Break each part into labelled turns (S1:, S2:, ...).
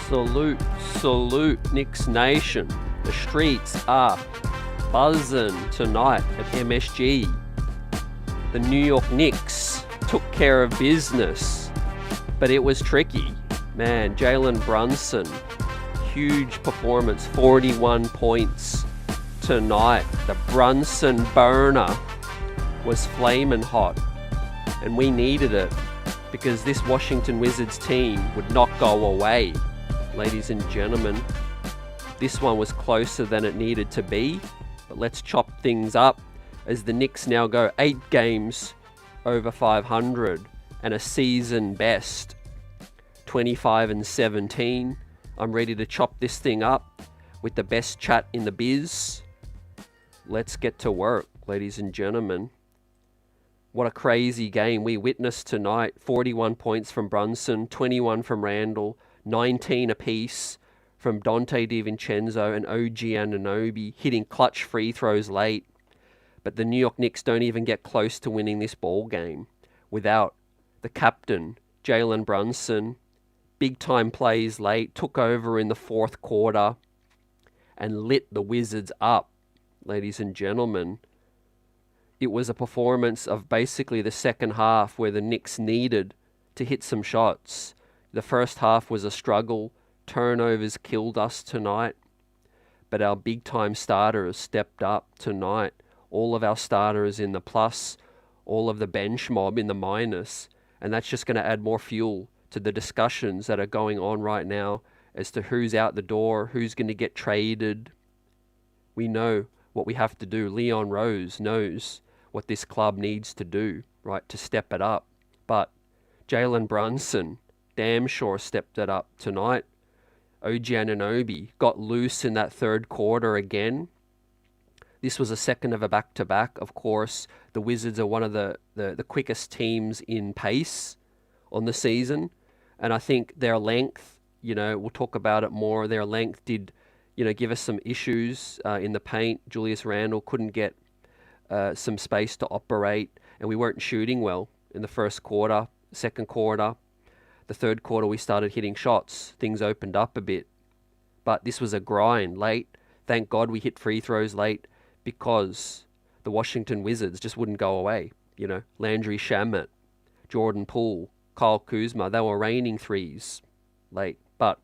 S1: Salute, Knicks Nation. The streets are buzzing tonight at MSG. The New York Knicks took care of business, but it was tricky. Man, Jalen Brunson, huge performance, 41 points tonight. The Brunson burner was flaming hot, and we needed it because this Washington Wizards team would not go away. Ladies and gentlemen, this one was closer than it needed to be, but let's chop things up as the Knicks now go 8 games over 500 and a season best 25-17. I'm ready to chop this thing up with the best chat in the biz. Let's get to work, ladies and gentlemen. What a crazy game we witnessed tonight. 41 points from Brunson, 21 from Randall, 19 apiece from Donte DiVincenzo and OG Anunoby, hitting clutch free throws late. But the New York Knicks don't even get close to winning this ball game without the captain, Jalen Brunson. Big time plays late, took over in the fourth quarter and lit the Wizards up, ladies and gentlemen. It was a performance of basically the second half where the Knicks needed to hit some shots. The first half was a struggle. Turnovers killed us tonight. But our big-time starters stepped up tonight. All of our starters in the plus, all of the bench mob in the minus. And that's just going to add more fuel to the discussions that are going on right now as to who's out the door, who's going to get traded. We know what we have to do. Leon Rose knows what this club needs to do, right, to step it up. But Jalen Brunson damn sure stepped it up tonight. OG Anunoby got loose in that third quarter again. This was a second of a back-to-back. Of course, the Wizards are one of the quickest teams in pace on the season. And I think their length, we'll talk about it more, their length did, give us some issues in the paint. Julius Randle couldn't get some space to operate, and we weren't shooting well in the first quarter, second quarter. The third quarter, we started hitting shots. Things opened up a bit. But this was a grind late. Thank God we hit free throws late because the Washington Wizards just wouldn't go away. Landry Shamet, Jordan Poole, Kyle Kuzma, they were raining threes late. But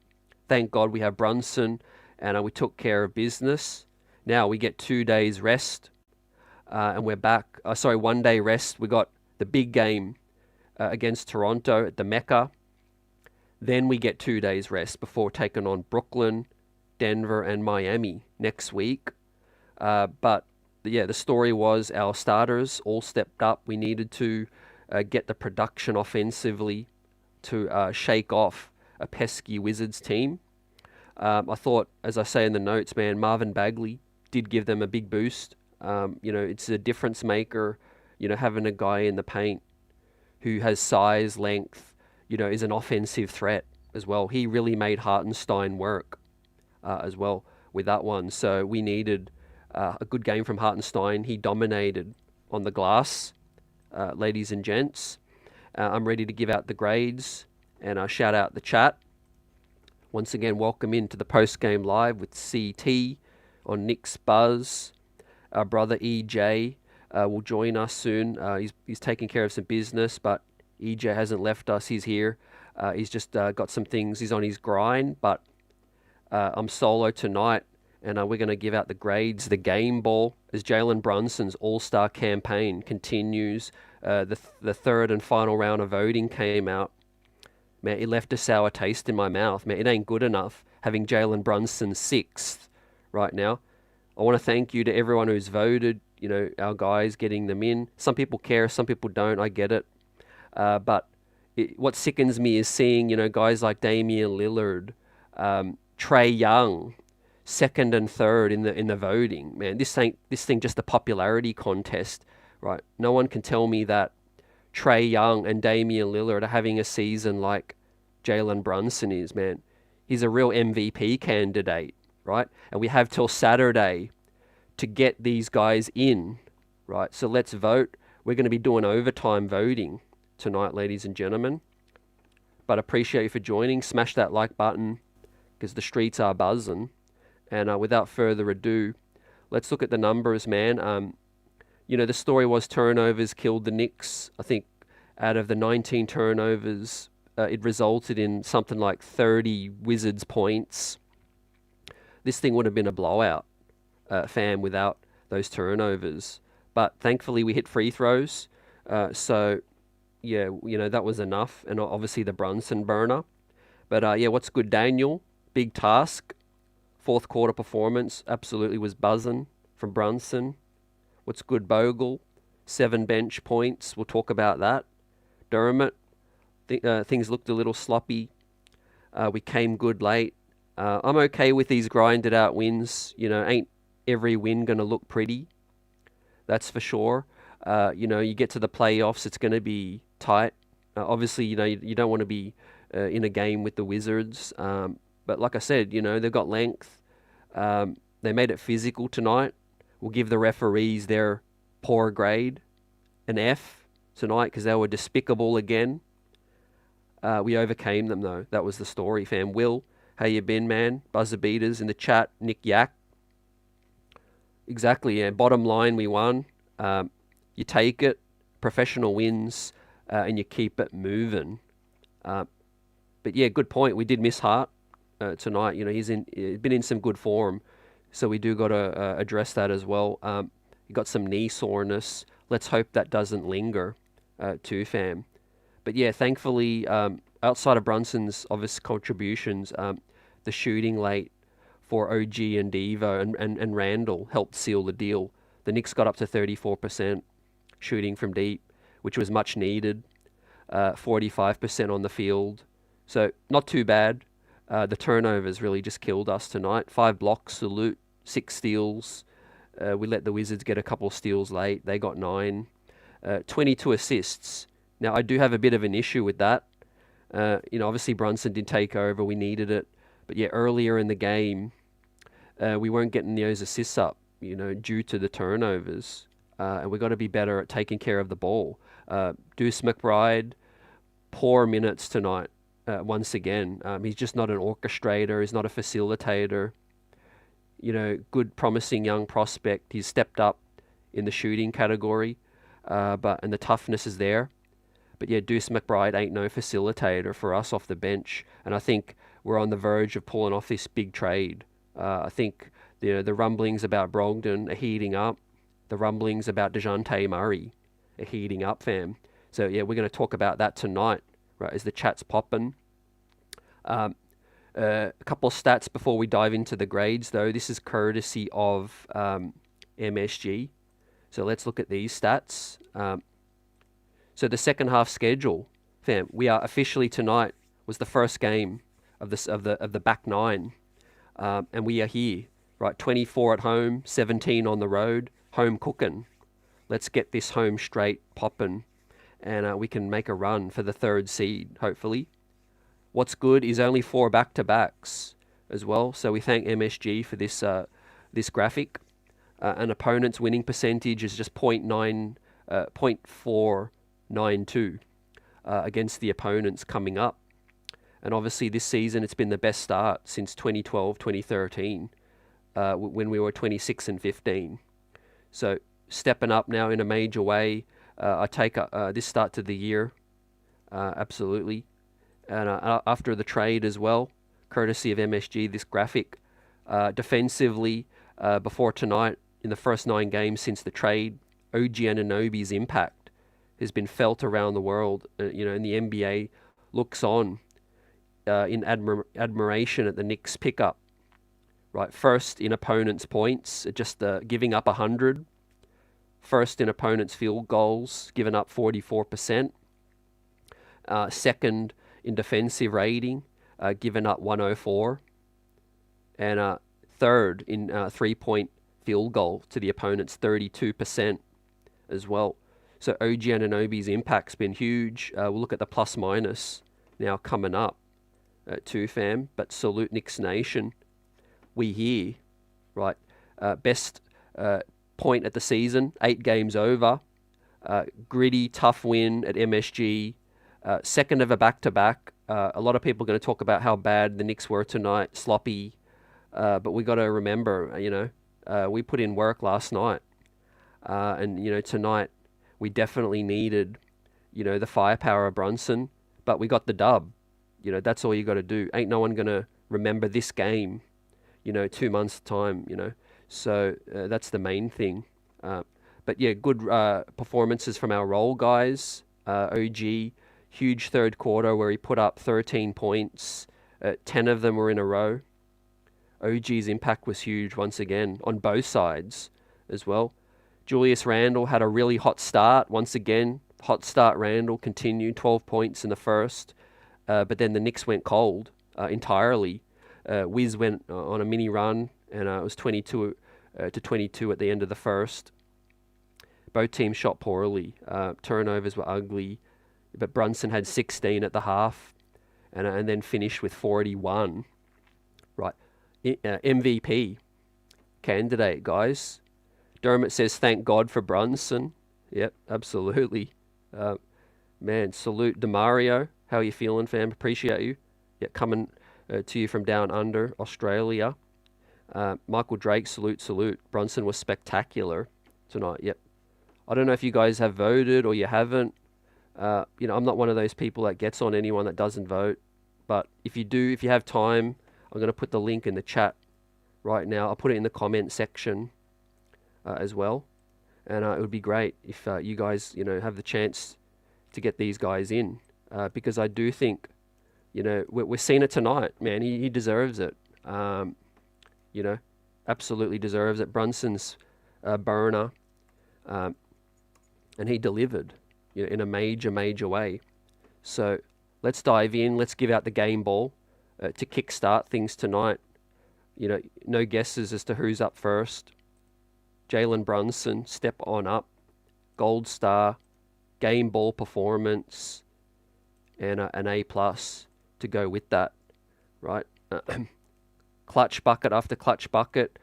S1: thank God we have Brunson, and we took care of business. Now we get 2 days rest, and we're back. 1 day rest. We got the big game against Toronto at the Mecca. Then we get 2 days rest before taking on Brooklyn, Denver, and Miami next week. But the story was our starters all stepped up. We needed to get the production offensively to shake off a pesky Wizards team. I thought, as I say in the notes, man, Marvin Bagley did give them a big boost. It's a difference maker, having a guy in the paint who has size, length, is an offensive threat as well. He really made Hartenstein work as well with that one. So we needed a good game from Hartenstein. He dominated on the glass, ladies and gents. I'm ready to give out the grades and shout out the chat. Once again, welcome into the post-game live with CT on Knicks Buzz. Our brother EJ will join us soon. He's taking care of some business, but EJ hasn't left us. He's here. He's just got some things. He's on his grind, but I'm solo tonight, and we're going to give out the grades, the game ball, as Jalen Brunson's all-star campaign continues. The third and final round of voting came out. Man, it left a sour taste in my mouth. Man, it ain't good enough having Jalen Brunson 6th right now. I want to thank you to everyone who's voted, our guys getting them in. Some people care, some people don't. I get it. But what sickens me is seeing, guys like Damian Lillard, Trae Young, second and third in the voting. Man, this thing just a popularity contest, right? No one can tell me that Trae Young and Damian Lillard are having a season like Jalen Brunson is, man. He's a real MVP candidate, right? And we have till Saturday to get these guys in, right? So let's vote. We're going to be doing overtime voting tonight, ladies and gentlemen. But appreciate you for joining. Smash that like button. because the streets are buzzing. And without further ado, let's look at the numbers, man. You know, the story was turnovers killed the Knicks. I think out of the 19 turnovers, it resulted in something like 30 Wizards points. This thing would have been a blowout, fam, without those turnovers. But thankfully we hit free throws. So, yeah, you know, that was enough. And obviously the Brunson burner. But, yeah, what's good, Daniel? Big task. Fourth quarter performance absolutely was buzzing from Brunson. What's good, Bogle? 7 bench points. We'll talk about that. Dermot, things looked a little sloppy. We came good late. I'm okay with these grinded out wins. You know, ain't every win going to look pretty. That's for sure. You know, you get to the playoffs, it's going to be tight. Obviously, you know, you don't want to be in a game with the Wizards. But like I said, you know, they've got length. They made it physical tonight. We'll give the referees their poor grade, an F tonight, because they were despicable again. We overcame them, though. That was the story, fam. Will, how you been, man? Buzzer beaters in the chat. Nick Yak. Exactly, yeah. Bottom line, we won. You take it, professional wins, and you keep it moving. But yeah, good point. We did miss Hart tonight. You know, he's been in some good form, so we do got to address that as well. He got some knee soreness. Let's hope that doesn't linger, too, fam. But yeah, thankfully, outside of Brunson's obvious contributions, the shooting late for OG and Devo and Randall helped seal the deal. The Knicks got up to 34% shooting from deep, which was much needed. 45% on the field. So not too bad. The turnovers really just killed us tonight. 5 blocks, salute, 6 steals. We let the Wizards get a couple steals late. They got 9. 22 assists. Now, I do have a bit of an issue with that. You know, obviously Brunson did take over. We needed it. But yeah, earlier in the game, we weren't getting those assists up, you know, due to the turnovers. And we've got to be better at taking care of the ball. Deuce McBride, poor minutes tonight, once again. He's just not an orchestrator. He's not a facilitator. You know, good, promising young prospect. He's stepped up in the shooting category, and the toughness is there. But yeah, Deuce McBride ain't no facilitator for us off the bench. And I think we're on the verge of pulling off this big trade. I think the rumblings about Brogdon are heating up. The rumblings about DeJounte Murray are heating up, fam. So yeah, we're going to talk about that tonight, right, as the chat's popping. A couple of stats before we dive into the grades, though. This is courtesy of MSG. So let's look at these stats. So the second half schedule, fam, we are officially tonight was the first game of the back 9, and we are here, right? 24 at home, 17 on the road, home cooking. Let's get this home straight popping, and we can make a run for the 3rd seed, hopefully. What's good is only 4 back-to-backs as well, so we thank MSG for this this graphic. An opponent's winning percentage is just 0.492 against the opponents coming up. And obviously this season it's been the best start since 2012-2013 when we were 26-15. So stepping up now in a major way. I take this start to the year, absolutely. And after the trade as well, courtesy of MSG, this graphic. Defensively, before tonight, in the first 9 games since the trade, OG Anunoby's impact has been felt around the world. You know, and the NBA looks on in admiration at the Knicks pickup. Right, first in opponents' points, just giving up 100. First in opponents' field goals, giving up 44%. Second in defensive rating, giving up 104. And third in 3-point field goal to the opponents, 32% as well. So OG Anunoby's impact's been huge. We'll look at the plus minus now coming up too, fam. But salute Knicks Nation. We here, right? Best point at the season, 8 games over. Gritty, tough win at MSG. Second of a back-to-back A lot of people are going to talk about how bad the Knicks were tonight, sloppy, but we got to remember, we put in work last night, and tonight we definitely needed, the firepower of Brunson, but we got the dub. That's all you got to do. Ain't no one going to remember this game, 2 months' time, So that's the main thing. But yeah, good performances from our role guys. OG, huge third quarter where he put up 13 points. 10 of them were in a row. OG's impact was huge once again on both sides as well. Julius Randle had a really hot start once again. Hot start Randle continued, 12 points in the first. But then the Knicks went cold entirely. Wiz went on a mini run, and it was 22 to 22 at the end of the first. Both teams shot poorly. Turnovers were ugly, but Brunson had 16 at the half, and then finished with 41. Right, MVP candidate, guys. Dermot says, "Thank God for Brunson." Yep, absolutely. Man, salute Demario. How are you feeling, fam? Appreciate you. Yeah, coming to you from down under Australia. Michael Drake, salute. Brunson was spectacular tonight. Yep. I don't know if you guys have voted or you haven't. I'm not one of those people that gets on anyone that doesn't vote. But if you do, if you have time, I'm going to put the link in the chat right now. I'll put it in the comment section as well. And it would be great if you guys, have the chance to get these guys in. Because I do think, we're seeing it tonight, man. He deserves it. Absolutely deserves it. Brunson's burner. And he delivered, in a major way. So let's dive in. Let's give out the game ball to kickstart things tonight. No guesses as to who's up first. Jalen Brunson, step on up. Gold star, game ball performance, and an A+ to go with that, right? Clutch bucket after clutch bucket.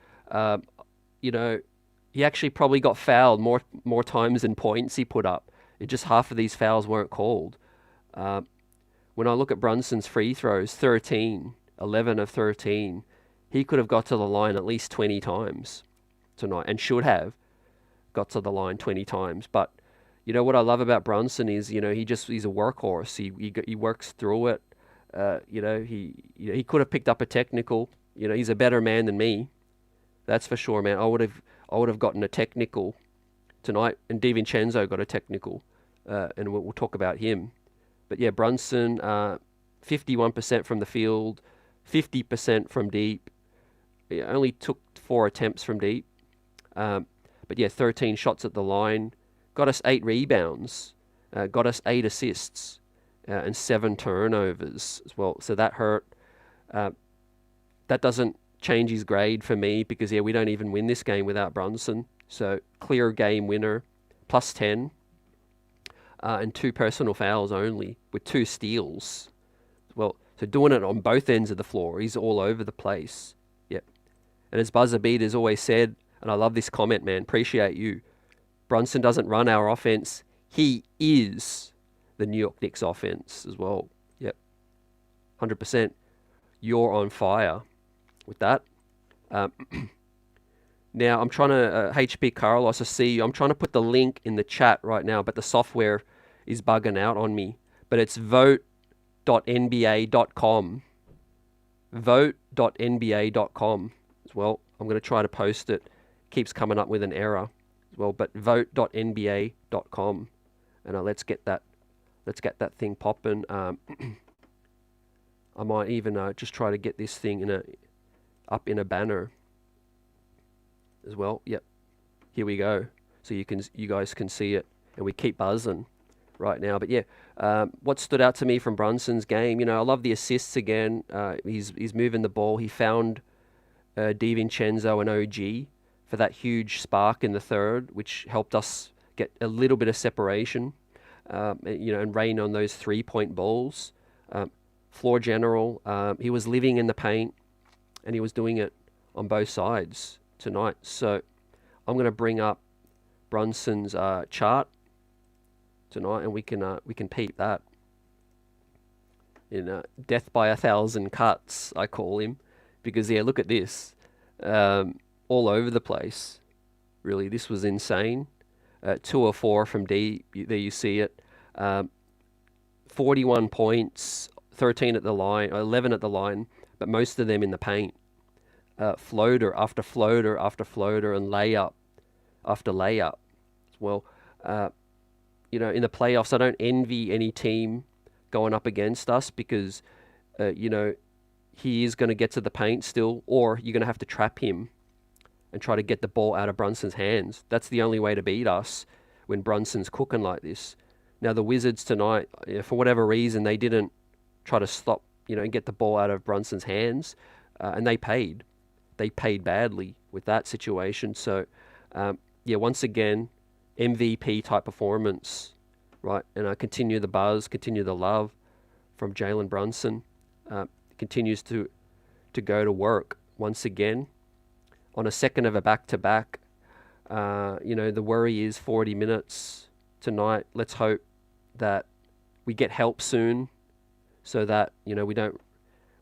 S1: He actually probably got fouled more times than points he put up. Just half of these fouls weren't called. When I look at Brunson's free throws, 11 of 13, he could have got to the line at least 20 times tonight, and should have got to the line 20 times. But what I love about Brunson is he's a workhorse. He works through it. He could have picked up a technical. He's a better man than me. That's for sure, man. I would have gotten a technical tonight, and DiVincenzo got a technical, and we'll talk about him. But yeah, Brunson, 51% from the field, 50% from deep. He only took 4 attempts from deep. But yeah, 13 shots at the line. Got us 8 rebounds. Got us 8 assists and 7 turnovers as well. So that hurt. That doesn't change his grade for me because, we don't even win this game without Brunson. So clear game winner, plus 10. And 2 personal fouls only with 2 steals. Well, so doing it on both ends of the floor. He's all over the place. Yep. And as Buzzer Beaters always said, and I love this comment, man, appreciate you. Brunson doesn't run our offense. He is the New York Knicks offense as well. Yep. 100%. You're on fire with that. Now, I'm trying to, HP Carlos, I see you. I'm trying to put the link in the chat right now, but the software is bugging out on me. But it's vote.nba.com. Vote.nba.com as well. I'm going to try to post it. Keeps coming up with an error as well, but vote.nba.com. And let's get that thing popping. I might even just try to get this thing up in a banner as well. Yep, here we go. So you guys can see it, and we keep buzzing right now. But yeah, what stood out to me from Brunson's game, I love the assists again. He's moving the ball. He found DiVincenzo and OG for that huge spark in the third, which helped us get a little bit of separation, and rain on those 3-point balls. Floor general, he was living in the paint, and he was doing it on both sides tonight. So I'm going to bring up Brunson's chart tonight, and we can peep that. death by 1,000 cuts, I call him, because yeah, look at this, all over the place. Really, this was insane. 2 or 4 from deep. There you see it. 41 points, 13 at the line, 11 at the line, but most of them in the paint. Floater after floater after floater, and layup after layup. Well, in the playoffs, I don't envy any team going up against us because, he is going to get to the paint still, or you're going to have to trap him and try to get the ball out of Brunson's hands. That's the only way to beat us when Brunson's cooking like this. Now, the Wizards tonight, for whatever reason, they didn't try to stop, and get the ball out of Brunson's hands, and they paid. They paid badly with that situation. So, once again, MVP type performance, right? And continue the buzz, continue the love from Jalen Brunson. Continues to go to work once again on a second of a back-to-back. The worry is 40 minutes tonight. Let's hope that we get help soon so that, we don't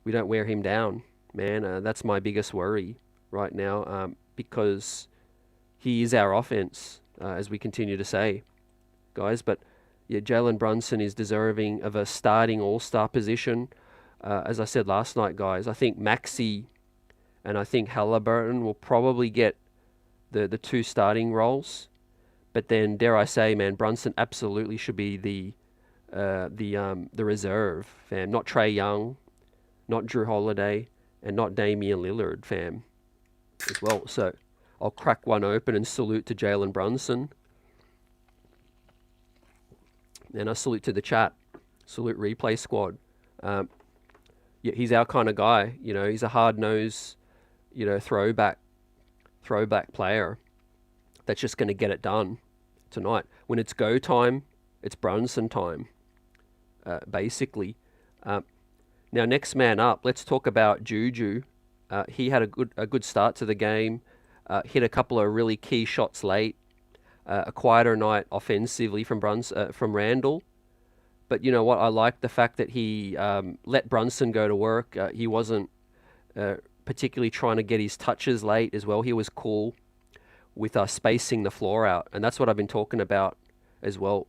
S1: wear him down, man. That's my biggest worry right now, because he is our offense, as we continue to say, guys. But yeah, Jalen Brunson is deserving of a starting all-star position. As I said last night, guys, I think Maxey and I think Halliburton will probably get the 2 starting roles. But then, dare I say, man, Brunson absolutely should be the reserve, fam. Not Trae Young, not Drew Holiday, and not Damian Lillard, fam, as well. So I'll crack one open and salute to Jalen Brunson. And I salute to the chat. Salute Replay Squad. Yeah, he's our kind of guy. He's a hard-nosed, throwback player that's just going to get it done tonight. When it's go time, it's Brunson time, basically. Now, next man up, let's talk about Juju. He had a good start to the game, hit a couple of really key shots late, a quieter night offensively from Randall. But you know what? I like the fact that he let Brunson go to work. He wasn't particularly trying to get his touches late as well. He was cool with spacing the floor out. And that's what I've been talking about as well.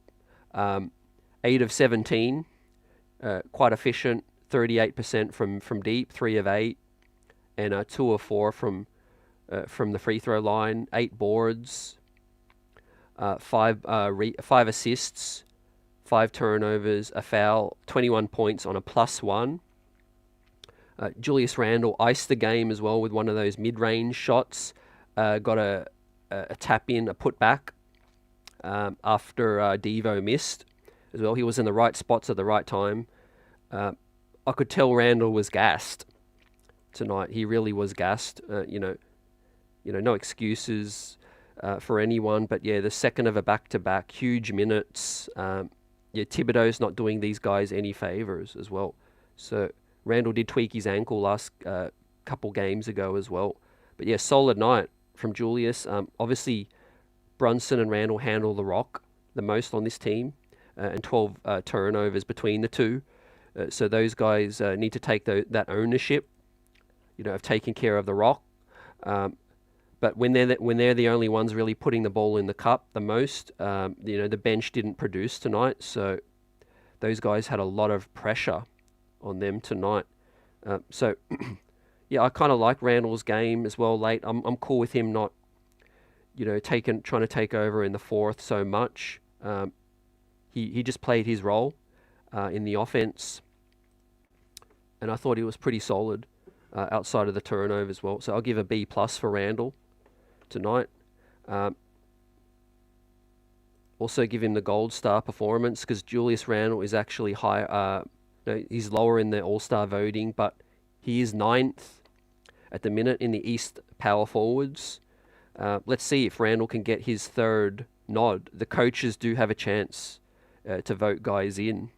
S1: 8 of 17, quite efficient, 38% from deep, 3 of 8, and 2 of 4 from the free throw line, 8 boards, 5 assists, 5 turnovers, a foul, 21 points on a +1. Julius Randle iced the game as well with one of those mid-range shots. Got a tap-in, a putback after Devo missed as well. He was in the right spots at the right time. I could tell Randle was gassed tonight. He really was gassed. No excuses for anyone. But yeah, the second of a back-to-back, huge minutes. Thibodeau's not doing these guys any favors as well. So Randle did tweak his ankle last couple games ago as well. But yeah, solid night from Julius. Obviously, Brunson and Randle handle the rock the most on this team, and 12 turnovers between the two. So those guys need to take that ownership, of taking care of the rock. But when they're the only ones really putting the ball in the cup the most, the bench didn't produce tonight. So those guys had a lot of pressure on them tonight. Yeah, I kind of like Randall's game as well late. I'm cool with him not, trying to take over in the fourth so much. He just played his role in the offense, and I thought he was pretty solid outside of the turnover as well. So I'll give a B+ for Randall tonight. Also give him the gold star performance because Julius Randle is actually high. He's lower in the All-Star voting, but he is 9th at the minute in the East power forwards. Let's see if Randle can get his 3rd nod. The coaches do have a chance to vote guys in.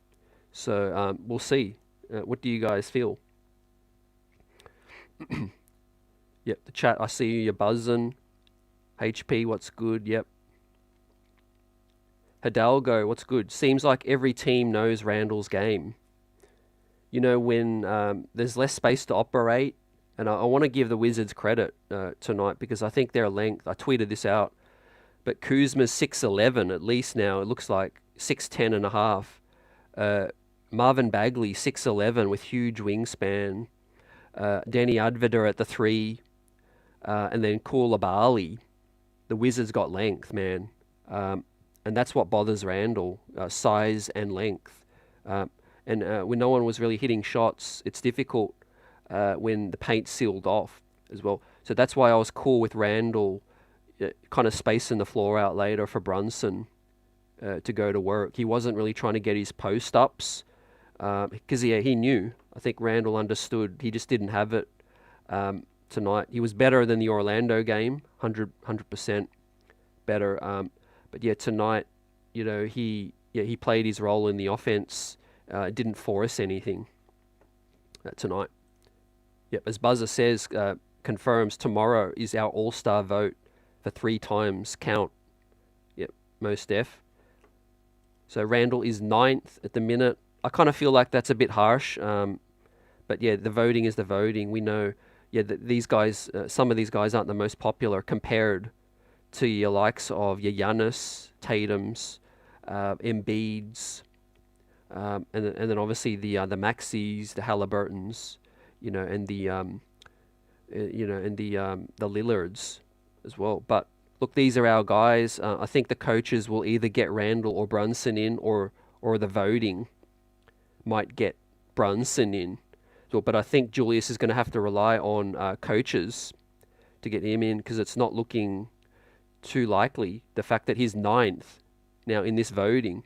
S1: So we'll see. What do you guys feel? Yep, the chat, I see you buzzing. HP, what's good? Yep. Hidalgo, what's good? Seems like every team knows Randall's game. you know, when there's less space to operate, and I want to give the Wizards credit tonight because I think their length, I tweeted this out, but Kuzma's 6'11" at least now. It looks like 6'10" and a half. Marvin Bagley, 6'11" with huge wingspan. Danny Adveder at the 3. And then Koulibaly. The Wizards got length, man. And that's what bothers Randall, size and length. And when no one was really hitting shots, it's difficult when the paint's sealed off as well. So that's why I was cool with Randall kind of spacing the floor out later for Brunson to go to work. He wasn't really trying to get his post-ups because he knew. I think Randall understood. He just didn't have it tonight. He was better than the Orlando game, 100% better. But yeah, tonight, you know, he played his role in the offense. Didn't force anything tonight. Yep, as Buzzer says, confirms tomorrow is our All-Star vote for 3 times count. Yep, most def. So Randall is 9th at the minute. I kind of feel like that's a bit harsh. But yeah, the voting is the voting. We know, yeah, that these guys, some of these guys aren't the most popular compared to your likes of your Giannis, Tatums, Embiids, and then obviously the Maxis, the Halliburtons, you know, and the Lillards as well. But look, these are our guys. I think the coaches will either get Randall or Brunson in, or the voting might get Brunson in. So, but I think Julius is going to have to rely on coaches to get him in because it's not looking too likely. The fact that he's 9th now in this voting.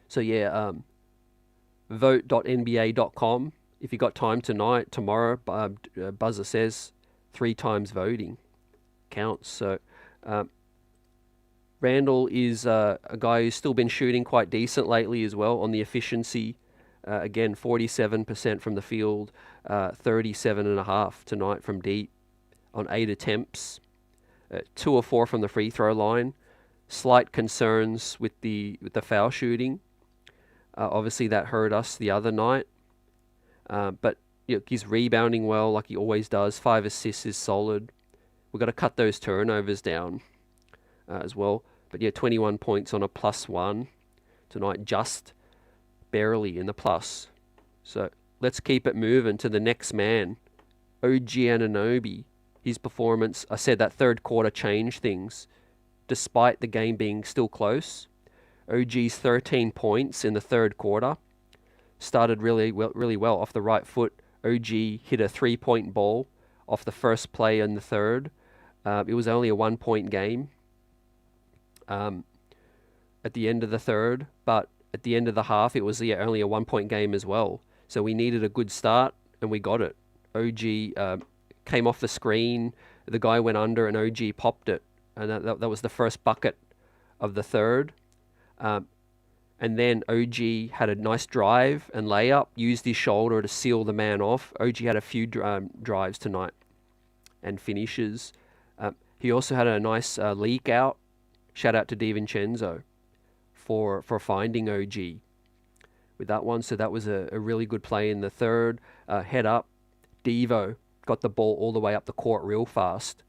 S1: So yeah, vote.nba.com. If you got time tonight, tomorrow, Buzzer says 3 times voting counts. So Randall is a guy who's still been shooting quite decent lately as well on the efficiency. Again, 47% from the field, 37.5 tonight from deep on 8 attempts, 2 or 4 from the free throw line. Slight concerns with the foul shooting. Obviously, that hurt us the other night. But you know, he's rebounding well, like he always does. 5 assists is solid. We've got to cut those turnovers down as well. But yeah, 21 points on a +1 tonight, just barely in the plus. So let's keep it moving to the next man, OG Anunoby. His performance, I said that third quarter changed things. Despite the game being still close, OG's 13 points in the third quarter started really well off the right foot. OG hit a 3-point ball off the first play in the third. It was only a 1-point game at the end of the third, but at the end of the half, it was only a 1-point game as well. So we needed a good start, and we got it. OG came off the screen, the guy went under, and OG popped it. And that was the first bucket of the third. And then OG had a nice drive and layup, used his shoulder to seal the man off. OG had a few drives tonight and finishes. He also had a nice leak out. Shout out to DiVincenzo for finding OG with that one. So that was a really good play in the third. Head up, Devo got the ball all the way up the court real fast.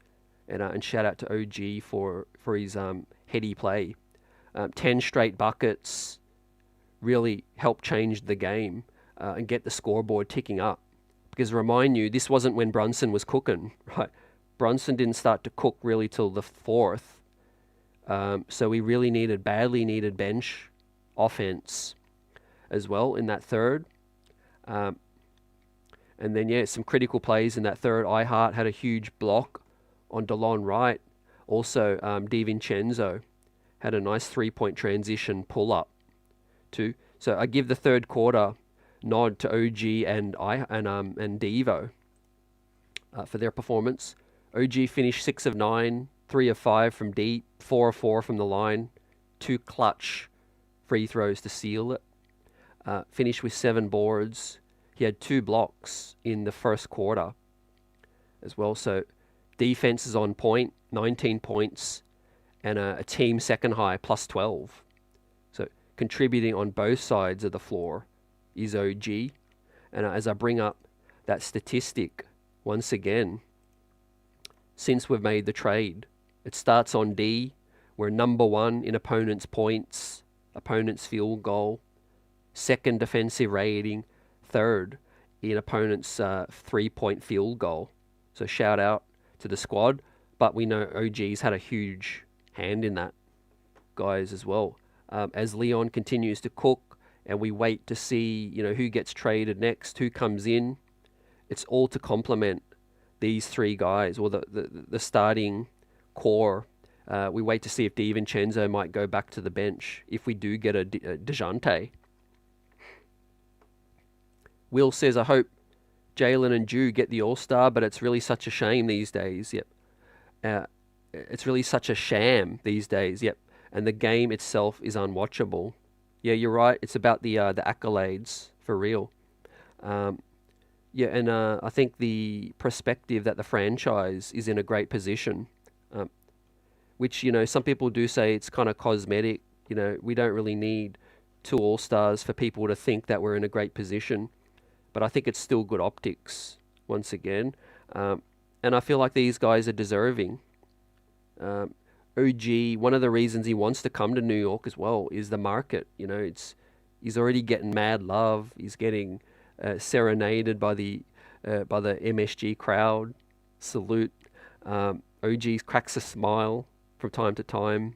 S1: And shout out to OG for his heady play. 10 straight buckets really helped change the game and get the scoreboard ticking up. Because remind you, this wasn't when Brunson was cooking, right? Brunson didn't start to cook really till the 4th. So we really badly needed bench offense as well in that third. And then, yeah, some critical plays in that third. iHeart had a huge block on DeLon Wright. Also, DiVincenzo had a nice 3-point transition pull-up too. So I give the third quarter nod to OG and Devo for their performance. OG finished 6 of 9, 3 of 5 from deep, 4 of 4 from the line, 2 clutch free throws to seal it. Finished with 7 boards. He had 2 blocks in the first quarter as well. So defense is on point, 19 points, and a team second high, +12. So contributing on both sides of the floor is OG. And as I bring up that statistic once again, since we've made the trade, it starts on D. We're number 1 in opponents' points, opponents' field goal, 2nd defensive rating, 3rd in opponents' 3-point field goal. So shout out to the squad. But we know OG's had a huge hand in that, guys, as well. As Leon continues to cook and we wait to see, who gets traded next, who comes in, it's all to complement these 3 guys, or the starting core. We wait to see if DiVincenzo might go back to the bench if we do get a DeJounte. Will says, I hope Jalen and Jew get the All-Star, but it's really such a shame these days. Yep. It's really such a sham these days. Yep. And the game itself is unwatchable. Yeah, you're right. It's about the accolades, for real. Yeah, and I think the perspective that the franchise is in a great position, which, some people do say it's kind of cosmetic. We don't really need 2 All-Stars for people to think that we're in a great position. But I think it's still good optics, once again. And I feel like these guys are deserving. OG, one of the reasons he wants to come to New York as well is the market. He's already getting mad love. He's getting serenaded by the MSG crowd. Salute. OG cracks a smile from time to time,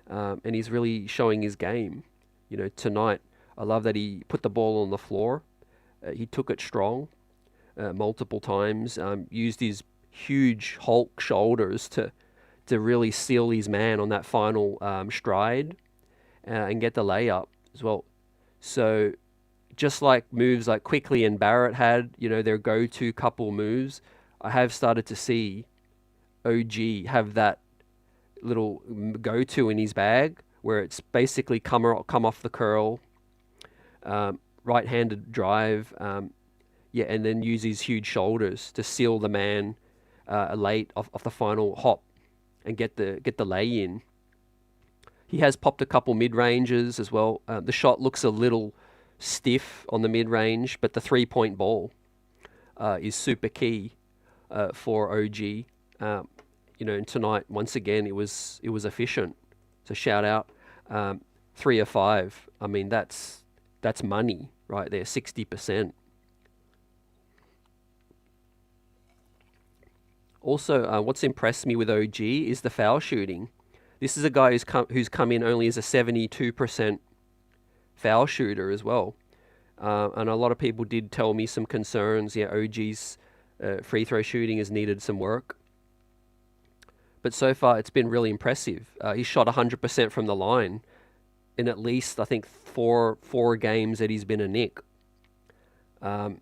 S1: and he's really showing his game. Tonight, I love that he put the ball on the floor. He took it strong multiple times. Used his huge Hulk shoulders to really seal his man on that final stride and get the layup as well. So just like moves like Quickly and Barrett had, their go-to couple moves, I have started to see OG have that little go-to in his bag where it's basically come off the curl, right-handed drive, and then use his huge shoulders to seal the man late off the final hop and get the lay in. He has popped a couple mid-ranges as well. The shot looks a little stiff on the mid-range, but the 3-point ball is super key for OG. And tonight, once again, it was efficient. So shout out, 3 of 5. I mean, that's money right there, 60%. Also, what's impressed me with OG is the foul shooting. This is a guy who's come in only as a 72% foul shooter as well. And a lot of people did tell me some concerns. Yeah, OG's free throw shooting has needed some work. But so far, it's been really impressive. He shot 100% from the line in at least, I think, four games that he's been a Knick. And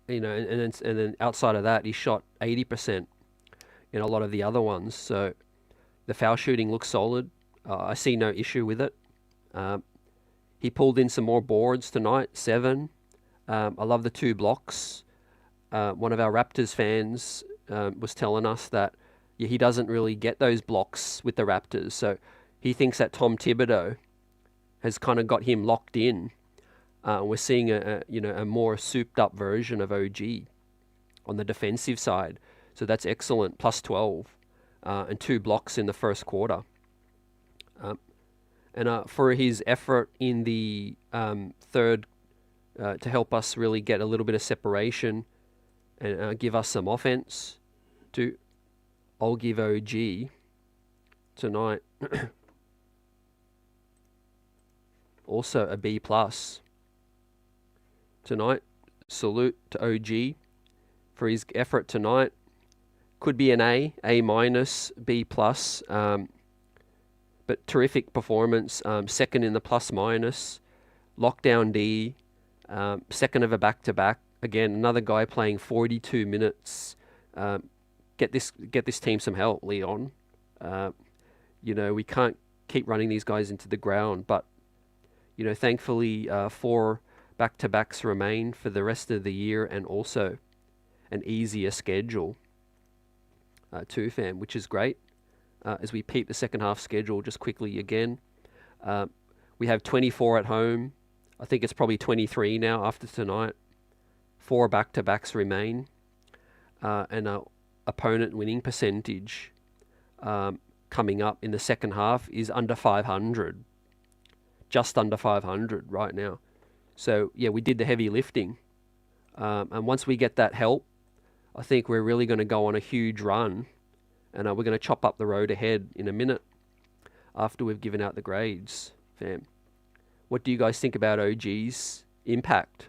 S1: then outside of that, he shot 80% in a lot of the other ones. So the foul shooting looks solid. I see no issue with it. He pulled in some more boards tonight, 7. I love the 2 blocks. One of our Raptors fans was telling us that he doesn't really get those blocks with the Raptors. So he thinks that Tom Thibodeau has kind of got him locked in. We're seeing a more souped up version of OG on the defensive side. So that's excellent. Plus 12 and 2 blocks in the first quarter. And for his effort in the third to help us really get a little bit of separation and give us some offense, I'll give OG tonight also a B+. Tonight, salute to OG for his effort tonight. Could be an A-, B+. But terrific performance. Second in the plus-minus. Lockdown D. Second of a back-to-back. Again, another guy playing 42 minutes. Get this team some help, Leon. We can't keep running these guys into the ground. But, thankfully, 4 back-to-backs remain for the rest of the year, and also an easier schedule too, fam, which is great. As we peep the second half schedule just quickly again. We have 24 at home, I think it's probably 23 now after tonight. 4 back-to-backs remain. And our opponent winning percentage coming up in the second half is under 500. Just under 500 right now. So, yeah, we did the heavy lifting. And once we get that help, I think we're really going to go on a huge run. And we're going to chop up the road ahead in a minute after we've given out the grades, fam. What do you guys think about OG's impact?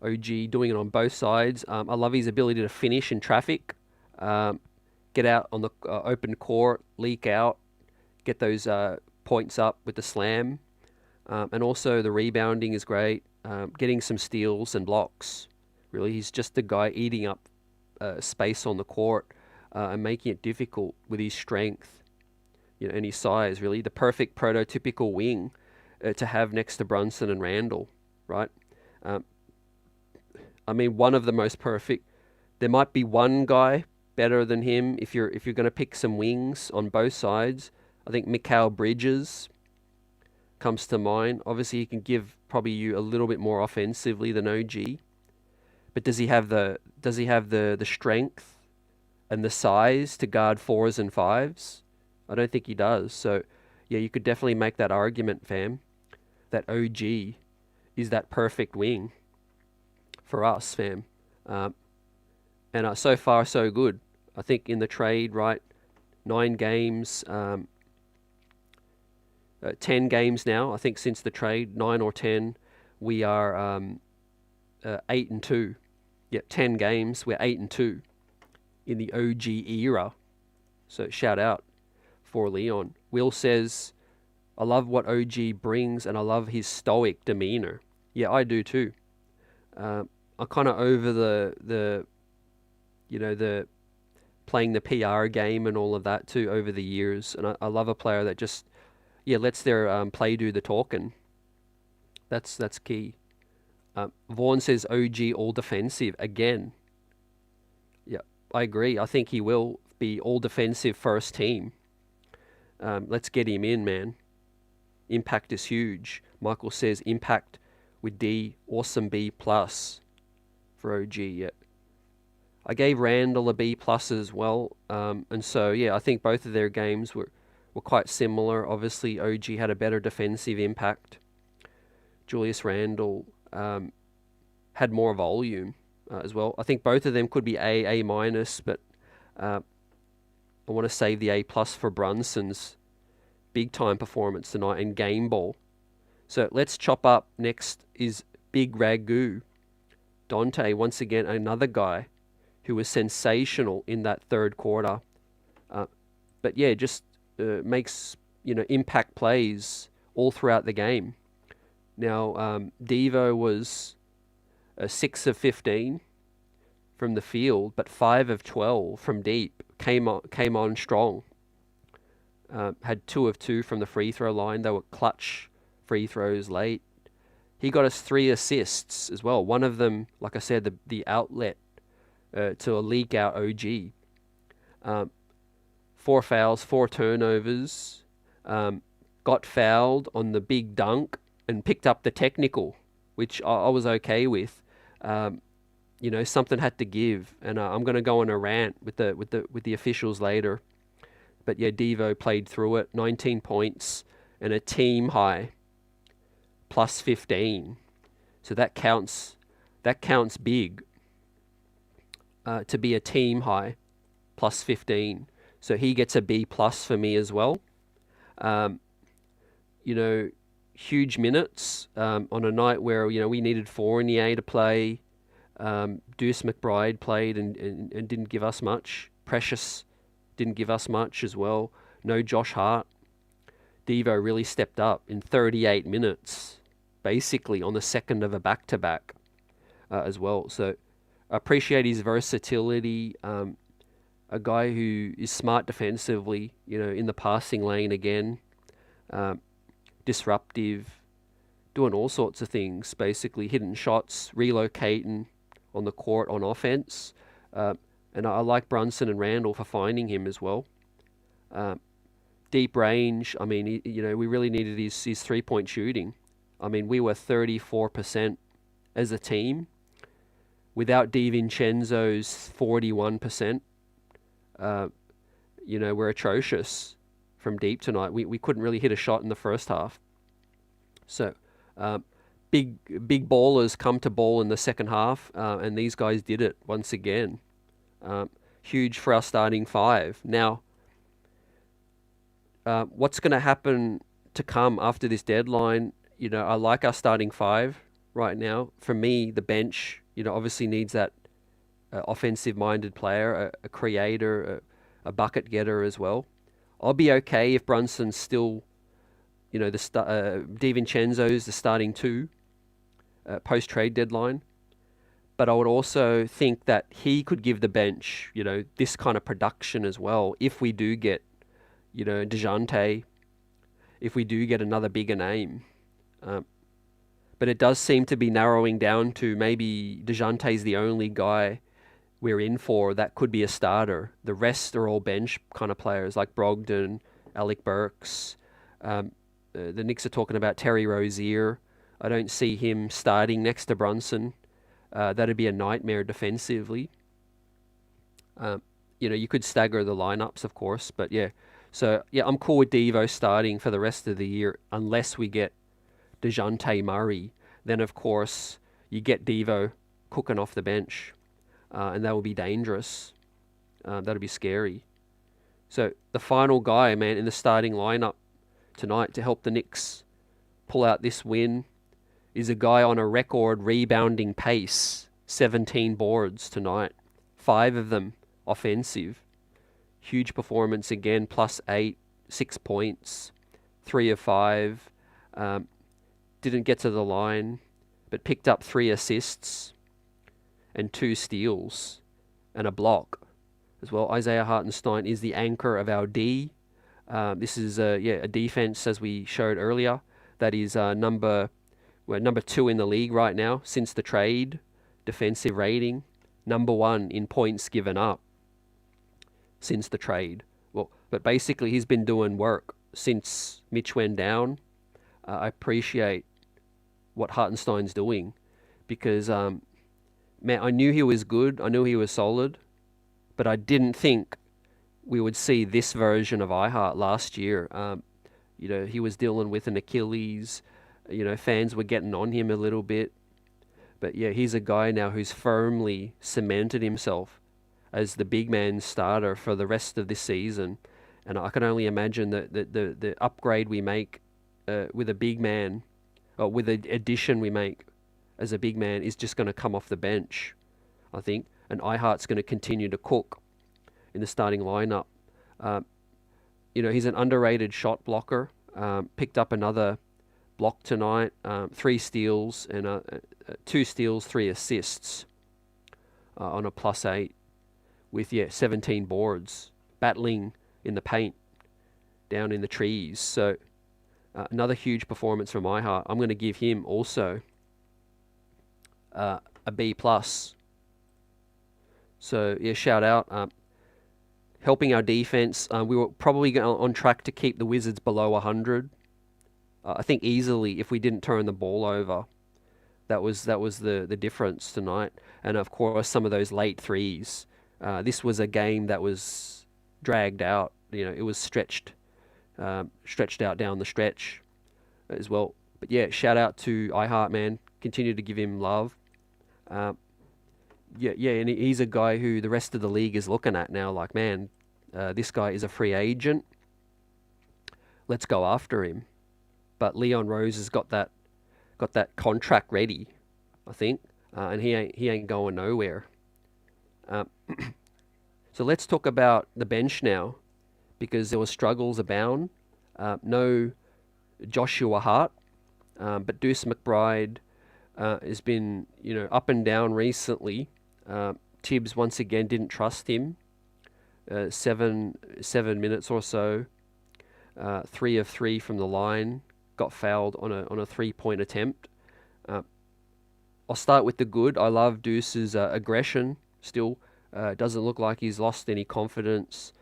S1: OG doing it on both sides. I love his ability to finish in traffic, get out on the open court, leak out, get those points up with the slam. And also the rebounding is great, getting some steals and blocks. Really, he's just the guy eating up space on the court and making it difficult with his strength, and his size. Really, the perfect prototypical wing to have next to Brunson and Randall, right? I mean, one of the most perfect. There might be one guy better than him if you're going to pick some wings on both sides. I think Mikal Bridges comes to mind. Obviously, he can give probably you a little bit more offensively than OG, but does he have the strength and the size to guard 4s and 5s? I don't think he does. So, yeah, you could definitely make that argument, fam, that OG is that perfect wing for us, fam. And so far, so good. I think in the trade, right, 9 games, 10 games now. I think since the trade, 9 or 10, we are 8-2. Yeah, 10 games, we're 8-2 in the OG era. So shout out for Leon. Will says, I love what OG brings and I love his stoic demeanor. Yeah, I do too. I'm kind of over the playing the PR game and all of that too over the years. And I love a player that just, lets their play do the talking. That's key. Vaughn says OG all defensive again. Yeah, I agree. I think he will be all defensive first team. Let's get him in, man. Impact is huge. Michael says impact with D, awesome B plus for OG. Yeah. I gave Randall a B plus as well. And so, I think both of their games were quite similar. Obviously, OG had a better defensive impact. Julius Randle had more volume as well. I think both of them could be A minus, but I want to save the A plus for Brunson's big time performance tonight and game ball. So let's chop up. Next is Big Ragu. Donte, once again, another guy who was sensational in that third quarter. But just makes, impact plays all throughout the game. Now, Devo was 6 of 15 from the field, but 5 of 12 from deep. Came on strong. Had 2 of 2 from the free throw line. They were clutch free throws late. He got us 3 assists as well. One of them, like I said, the outlet to a leak out OG. 4 fouls, 4 turnovers. Got fouled on the big dunk and picked up the technical, which I was okay with. Something had to give, and I'm going to go on a rant with the officials later. But Devo played through it. 19 points and a team high plus 15. So that counts big to be a team high plus 15. So he gets a B plus for me as well. Huge minutes on a night where we needed Fournier to play. Deuce McBride played and didn't give us much. Precious didn't give us much as well. No Josh Hart. Devo really stepped up in 38 minutes, basically on the second of a back-to-back as well. So I appreciate his versatility. A guy who is smart defensively, in the passing lane again. Disruptive, doing all sorts of things, basically hitting shots, relocating on the court on offense. And I like Brunson and Randall for finding him as well. Deep range, I mean, we really needed his 3-point shooting. I mean, we were 34% as a team. Without DiVincenzo's 41%, we're atrocious from deep tonight. We couldn't really hit a shot in the first half. So big ballers come to ball in the second half, and these guys did it once again. Huge for our starting five. Now, what's going to happen to come after this deadline? I like our starting five right now. For me, the bench, obviously needs that offensive-minded player, a creator, a bucket getter as well. I'll be okay if Brunson's still, DiVincenzo's the starting two post-trade deadline. But I would also think that he could give the bench, this kind of production as well if we do get, DeJounte, if we do get another bigger name. But it does seem to be narrowing down to maybe DeJounte's the only guy we're in for that could be a starter. The rest are all bench kind of players like Brogdon, Alec Burks. The Knicks are talking about Terry Rozier. I don't see him starting next to Brunson. That'd be a nightmare defensively. You could stagger the lineups, of course, but yeah. So yeah, I'm cool with Devo starting for the rest of the year unless we get DeJounte Murray. Then of course you get Devo cooking off the bench, and that would be dangerous. That'd be scary. So the final guy, man, in the starting lineup tonight to help the Knicks pull out this win is a guy on a record rebounding pace. 17 boards tonight, 5 of them offensive. Huge performance again, +8, 6 points, 3 of 5. Didn't get to the line, but picked up 3 assists and 2 steals and a block as well. Isaiah Hartenstein is the anchor of our D. This is a defense, as we showed earlier, that is number 2 in the league right now since the trade. Defensive rating, number 1 in points given up since the trade. Well, but basically he's been doing work since Mitch went down. I appreciate what Hartenstein's doing because, man, I knew he was good. I knew he was solid, but I didn't think we would see this version of iHeart last year. He was dealing with an Achilles. Fans were getting on him a little bit. But yeah, he's a guy now who's firmly cemented himself as the big man starter for the rest of this season. And I can only imagine that the upgrade we make with a big man, or with the addition we make as a big man, is just going to come off the bench, I think. And iHeart's going to continue to cook in the starting lineup. He's an underrated shot blocker. Picked up another block tonight, 3 steals and 2 steals, 3 assists on a +8 with 17 boards, battling in the paint down in the trees. So another huge performance from iHeart. I'm going to give him also a B+. So yeah, shout out. Helping our defense. We were probably on track to keep the Wizards below 100. I think easily if we didn't turn the ball over. That was the difference tonight. And of course, some of those late threes. This was a game that was dragged out. It was stretched out down the stretch as well. But yeah, shout out to iHeart, man. Continue to give him love. And he's a guy who the rest of the league is looking at now. Like, man, this guy is a free agent. Let's go after him. But Leon Rose has got that contract ready, I think, and he ain't going nowhere. So let's talk about the bench now, because there were struggles abound. No Joshua Hart, but Deuce McBride has been up and down recently. Tibbs once again didn't trust him. 7 minutes or so, 3 of 3 from the line. Got fouled on a 3-point attempt. I'll start with the good. I love Deuce's aggression still. Doesn't look like he's lost any confidence.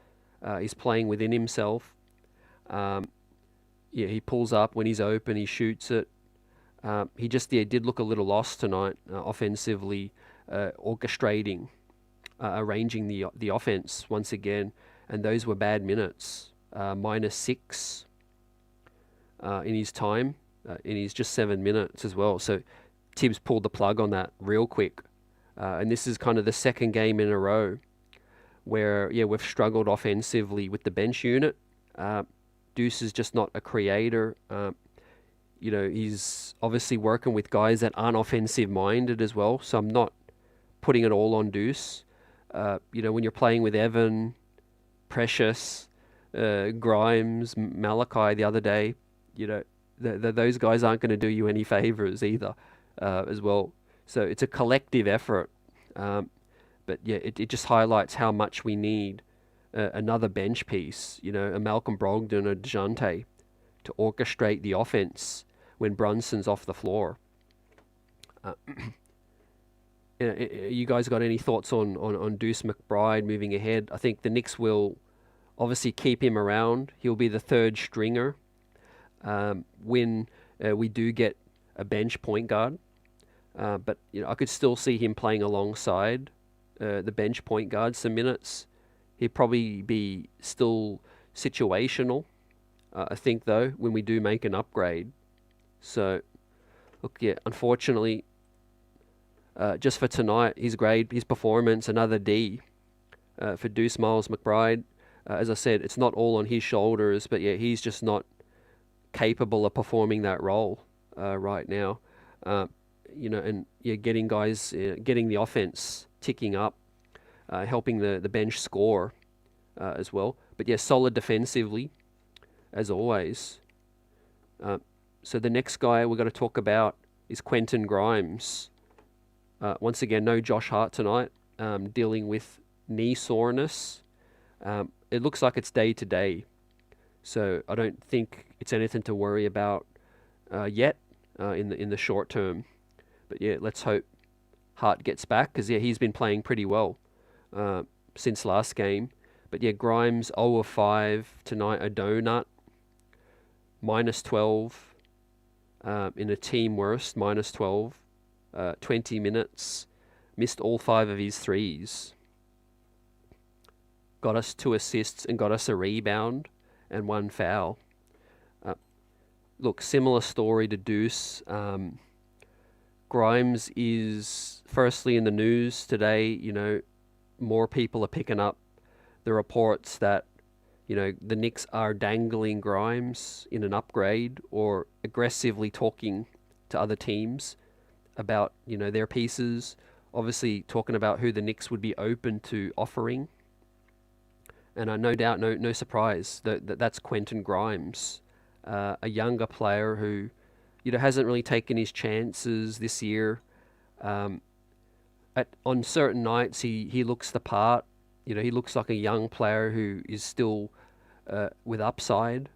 S1: He's playing within himself. He pulls up when he's open. He shoots it. He just did look a little lost tonight, offensively, orchestrating, arranging the offense once again, and those were bad minutes. -6 in his time, in his just 7 minutes as well. So Tibbs pulled the plug on that real quick, and this is kind of the second game in a row where we've struggled offensively with the bench unit. Deuce is just not a creator. He's obviously working with guys that aren't offensive minded as well. So I'm not putting it all on Deuce. When you're playing with Evan, Precious, Grimes, Malachi the other day, those guys aren't going to do you any favors either, as well. So it's a collective effort. But it just highlights how much we need another bench piece, a Malcolm Brogdon or DeJounte to orchestrate the offense when Brunson's off the floor. You guys got any thoughts on Deuce McBride moving ahead? I think the Knicks will obviously keep him around. He'll be the third stringer when we do get a bench point guard. But I could still see him playing alongside the bench point guard some minutes. He'd probably be still situational, I think, though, when we do make an upgrade. So, look, unfortunately, just for tonight, his grade, his performance, another D for Deuce Miles McBride. As I said, it's not all on his shoulders, but he's just not capable of performing that role right now. Getting guys, getting the offense ticking up, helping the bench score as well. But solid defensively, as always. So the next guy we're going to talk about is Quentin Grimes. Once again, no Josh Hart tonight, dealing with knee soreness. It looks like it's day to day, so I don't think it's anything to worry about yet in the short term. But let's hope Hart gets back, because he's been playing pretty well since last game. But Grimes 0 of 5 tonight, a donut, -12 in a team worst, -12, 20 minutes, missed all 5 of his threes. Got us 2 assists and got us a rebound and 1 foul. Look, similar story to Deuce. Grimes is firstly in the news today. More people are picking up the reports that, the Knicks are dangling Grimes in an upgrade or aggressively talking to other teams about, their pieces. Obviously talking about who the Knicks would be open to offering. And no doubt, no surprise that's Quentin Grimes, a younger player who, hasn't really taken his chances this year. On certain nights, he looks the part. He looks like a young player who is still with upside.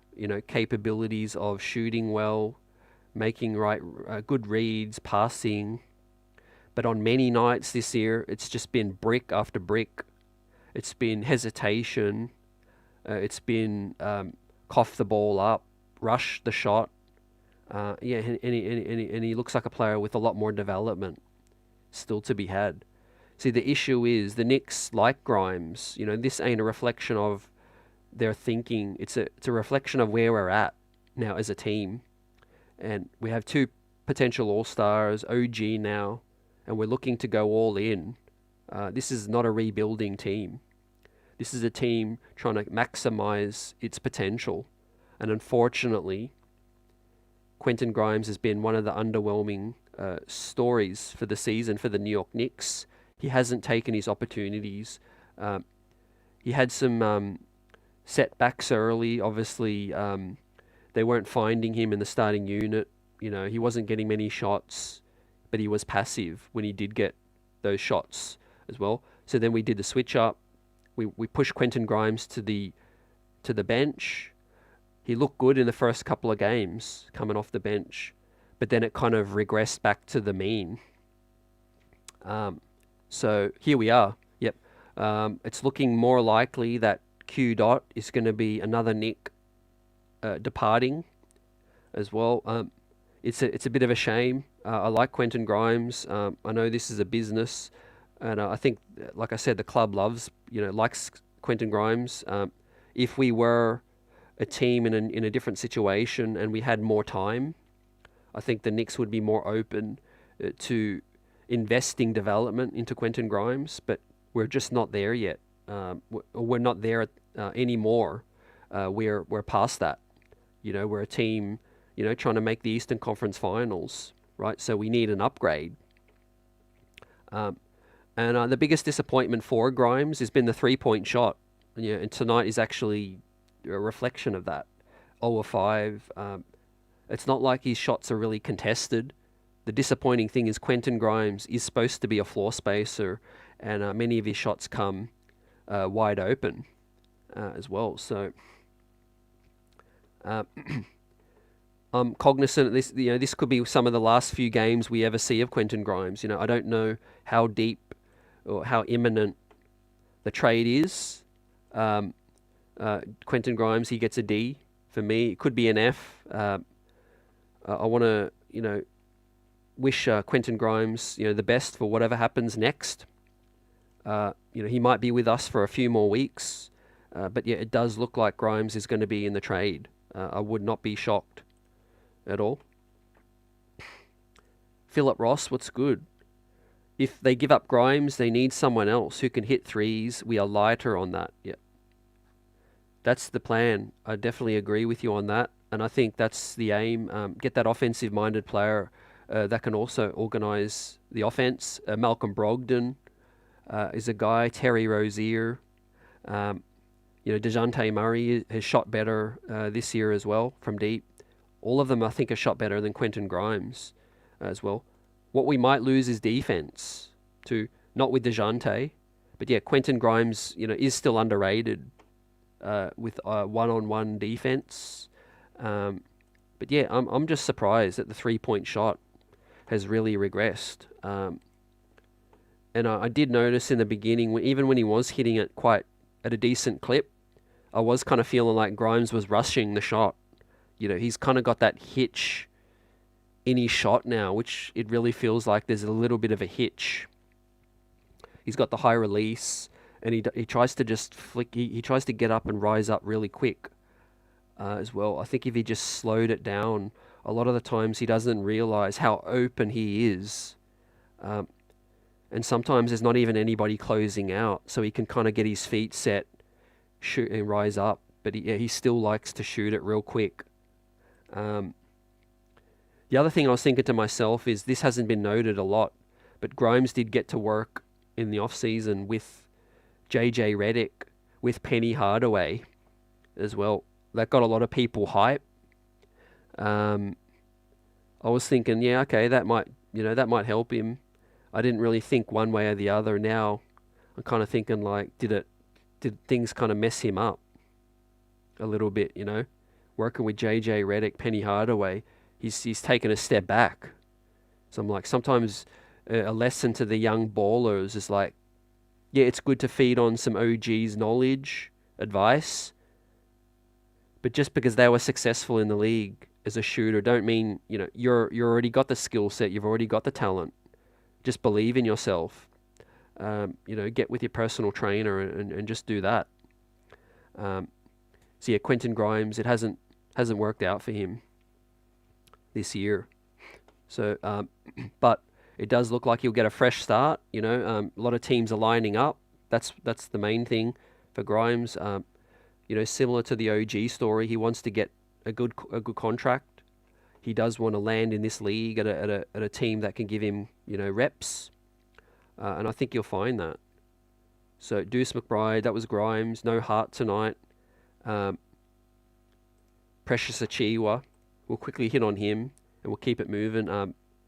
S1: Capabilities of shooting well, making good reads, passing. But on many nights this year, it's just been brick after brick. It's been hesitation. It's been cough the ball up, rush the shot. And he looks like a player with a lot more development still to be had. See, the issue is the Knicks, like Grimes, this ain't a reflection of their thinking. It's a reflection of where we're at now as a team. And we have 2 potential all-stars, OG now, and we're looking to go all in. This is not a rebuilding team. This is a team trying to maximize its potential. And unfortunately, Quentin Grimes has been one of the underwhelming stories for the season for the New York Knicks. He hasn't taken his opportunities. He had some setbacks early. Obviously, they weren't finding him in the starting unit. He wasn't getting many shots, but he was passive when he did get those shots as well. So then we did the switch up. We pushed Quentin Grimes to the bench. He looked good in the first couple of games coming off the bench, but then it kind of regressed back to the mean. So here we are. Yep. It's looking more likely that Q Dot is going to be another Nick departing as well. it's a bit of a shame. I like Quentin Grimes. I know this is a business, and I think, like I said, the club likes Quentin Grimes. If we were a team in a different situation and we had more time, I think the Knicks would be more open to investing development into Quentin Grimes, but we're just not there yet. We're not there anymore. We're past that. We're a team, trying to make the Eastern Conference Finals, right? So we need an upgrade. And the biggest disappointment for Grimes has been the three-point shot. And tonight is actually a reflection of that. 0 of 5. It's not like his shots are really contested. The disappointing thing is Quentin Grimes is supposed to be a floor spacer, and many of his shots come wide open as well. So I'm cognizant of this. This could be some of the last few games we ever see of Quentin Grimes. I don't know how deep or how imminent the trade is. Quentin Grimes, he gets a D for me. It could be an F. I want to, wish Quentin Grimes, the best for whatever happens next. He might be with us for a few more weeks, but yeah, it does look like Grimes is going to be in the trade. I would not be shocked at all. Philip Ross, what's good? If they give up Grimes, they need someone else who can hit threes. We are lighter on that. Yeah, that's the plan. I definitely agree with you on that. And I think that's the aim. Get that offensive-minded player that can also organise the offense. Malcolm Brogdon is a guy. Terry Rozier. DeJounte Murray has shot better this year as well from deep. All of them, I think, are shot better than Quentin Grimes as well. What we might lose is defense, too. Not with DeJounte, but yeah, Quentin Grimes, is still underrated with one-on-one defense. But yeah, I'm just surprised that the three-point shot has really regressed. And I did notice in the beginning, even when he was hitting it quite at a decent clip, I was kind of feeling like Grimes was rushing the shot. He's kind of got that hitch in his shot now, which it really feels like there's a little bit of a hitch. He's got the high release, and he tries to just flick. He tries to get up and rise up really quick as well. I think if he just slowed it down, a lot of the times he doesn't realize how open he is. And sometimes there's not even anybody closing out, so he can kind of get his feet set, shoot and rise up. But he still likes to shoot it real quick. The other thing I was thinking to myself is this hasn't been noted a lot, but Grimes did get to work in the off-season with JJ Redick, with Penny Hardaway as well. That got a lot of people hype. I was thinking, yeah, okay, that might help him. I didn't really think one way or the other. Now I'm kind of thinking like, did things kind of mess him up a little bit? Working with JJ Redick, Penny Hardaway, he's taken a step back. So I'm like, sometimes a lesson to the young ballers is like, yeah, it's good to feed on some OG's knowledge, advice, but just because they were successful in the league as a shooter, don't mean you're already got the skill set, you've already got the talent. Just believe in yourself. Get with your personal trainer and just do that. So yeah, Quentin Grimes, it hasn't worked out for him this year. So, but it does look like he'll get a fresh start. A lot of teams are lining up. That's the main thing for Grimes. Similar to the OG story, he wants to get a good contract. He does want to land in this league at a team that can give him reps, and I think you'll find that. So Deuce McBride, that was Grimes. No Hart tonight. Precious Achiuwa, we'll quickly hit on him and we'll keep it moving.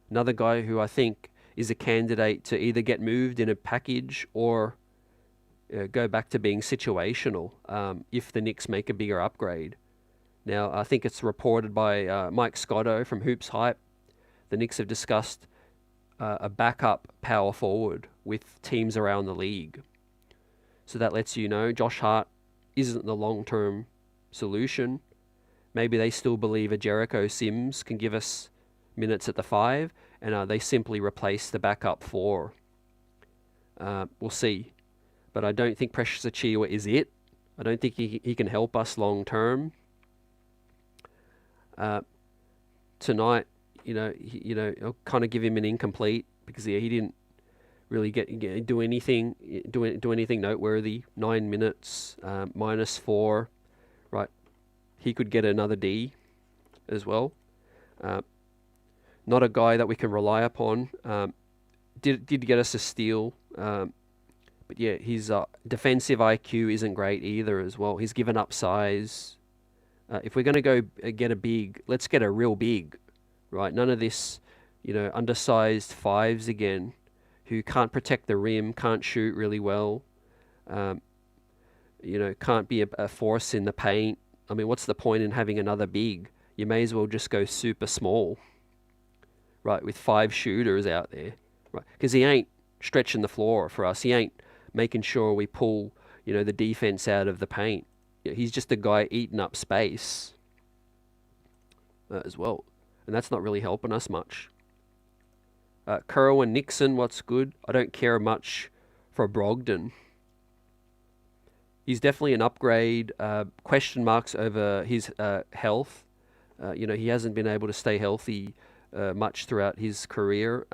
S1: Another guy who I think is a candidate to either get moved in a package or go back to being situational if the Knicks make a bigger upgrade. Now, I think it's reported by Mike Scotto from Hoops Hype. The Knicks have discussed a backup power forward with teams around the league. So that lets you know Josh Hart isn't the long-term solution. Maybe they still believe a Jericho Sims can give us minutes at the 5, and they simply replace the backup 4. We'll see. But I don't think Precious Achiuwa is it. I don't think he can help us long term. Tonight, I'll kind of give him an incomplete because he didn't really do anything noteworthy. 9 minutes, -4, right? He could get another D as well. Not a guy that we can rely upon. Did get us a steal, but yeah, his defensive IQ isn't great either as well. He's given up size. If we're going to go get a big, let's get a real big, right? None of this, undersized 5s again, who can't protect the rim, can't shoot really well, can't be a force in the paint. I mean, what's the point in having another big? You may as well just go super small, right, with 5 shooters out there, right? Because he ain't stretching the floor for us. He ain't making sure we pull, the defense out of the paint. He's just a guy eating up space as well. And that's not really helping us much. Kerwin Nixon, what's good? I don't care much for Brogdon. He's definitely an upgrade. Question marks over his health. He hasn't been able to stay healthy much throughout his career.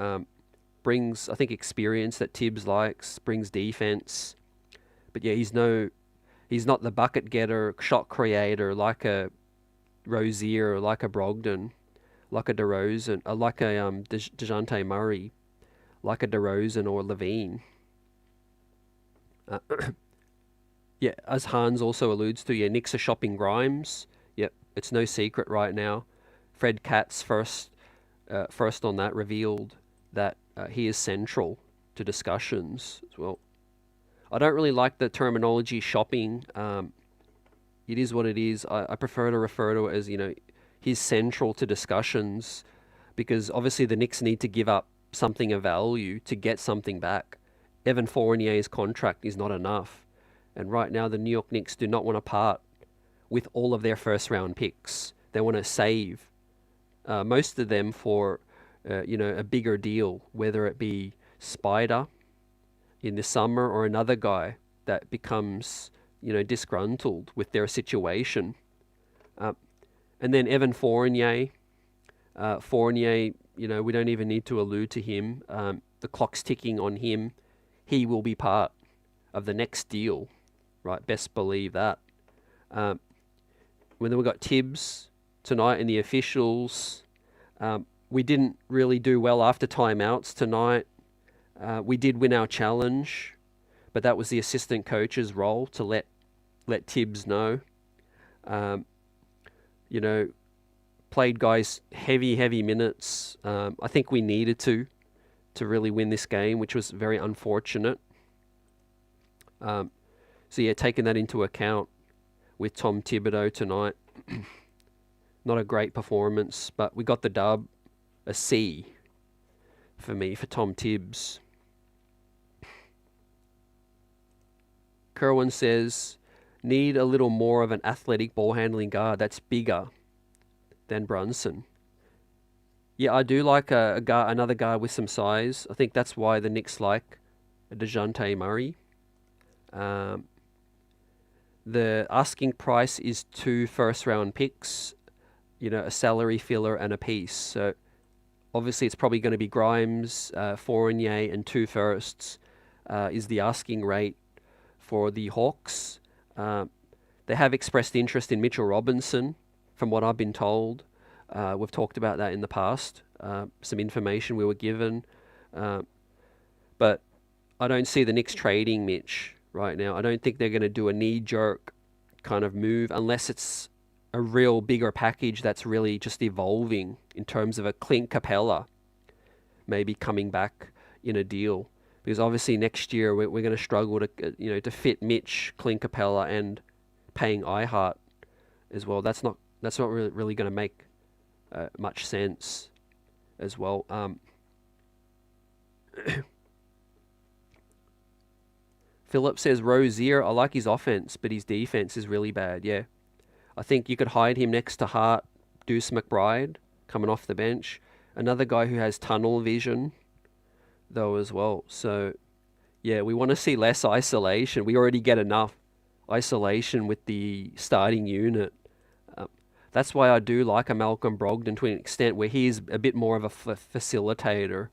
S1: Brings, I think, experience that Tibbs likes, brings defense. But yeah, he's not the bucket getter, shot creator like a Rozier, like a Brogdon, like a DeRozan, like a DeJounte Murray, like a DeRozan or Levine. Yeah, as Hans also alludes to, Knicks are shopping Grimes. Yep, it's no secret right now. Fred Katz first on that revealed that he is central to discussions as well. I don't really like the terminology shopping. It is what it is. I prefer to refer to it as, he's central to discussions, because obviously the Knicks need to give up something of value to get something back. Evan Fournier's contract is not enough. And right now the New York Knicks do not want to part with all of their first round picks. They want to save most of them for, a bigger deal, whether it be Spider in the summer or another guy that becomes, disgruntled with their situation. And then Evan Fournier. Fournier, we don't even need to allude to him. The clock's ticking on him. He will be part of the next deal, right? Best believe that. Then we got Tibbs tonight in the officials. We didn't really do well after timeouts tonight. We did win our challenge, but that was the assistant coach's role to let Tibbs know. Played guys heavy minutes. I think we needed to really win this game, which was very unfortunate. Taking that into account with Tom Thibodeau tonight. Not a great performance, but we got the dub. A C for me, for Tom Tibbs. Kerwin says, need a little more of an athletic ball handling guard that's bigger than Brunson. Yeah, I do like another guy with some size. I think that's why the Knicks like DeJounte Murray. The asking price is 2 first-round picks, a salary filler and a piece. So obviously it's probably going to be Grimes, Fournier, and 2 firsts is the asking rate for the Hawks. They have expressed interest in Mitchell Robinson, from what I've been told. We've talked about that in the past, some information we were given. But I don't see the Knicks trading Mitch right now. I don't think they're going to do a knee-jerk kind of move unless it's a real bigger package that's really just evolving in terms of a Clint Capella maybe coming back in a deal. Because obviously next year we're going to struggle to fit Mitch, Clint Capella, and paying iHeart as well. That's not really going to make much sense as well. Philip says Rozier, I like his offense, but his defense is really bad. Yeah, I think you could hide him next to Hart, Deuce McBride coming off the bench. Another guy who has tunnel vision, though, as well. So, yeah, we want to see less isolation. We already get enough isolation with the starting unit. Um, that's why I do like a Malcolm Brogdon to an extent where he is a bit more of a facilitator.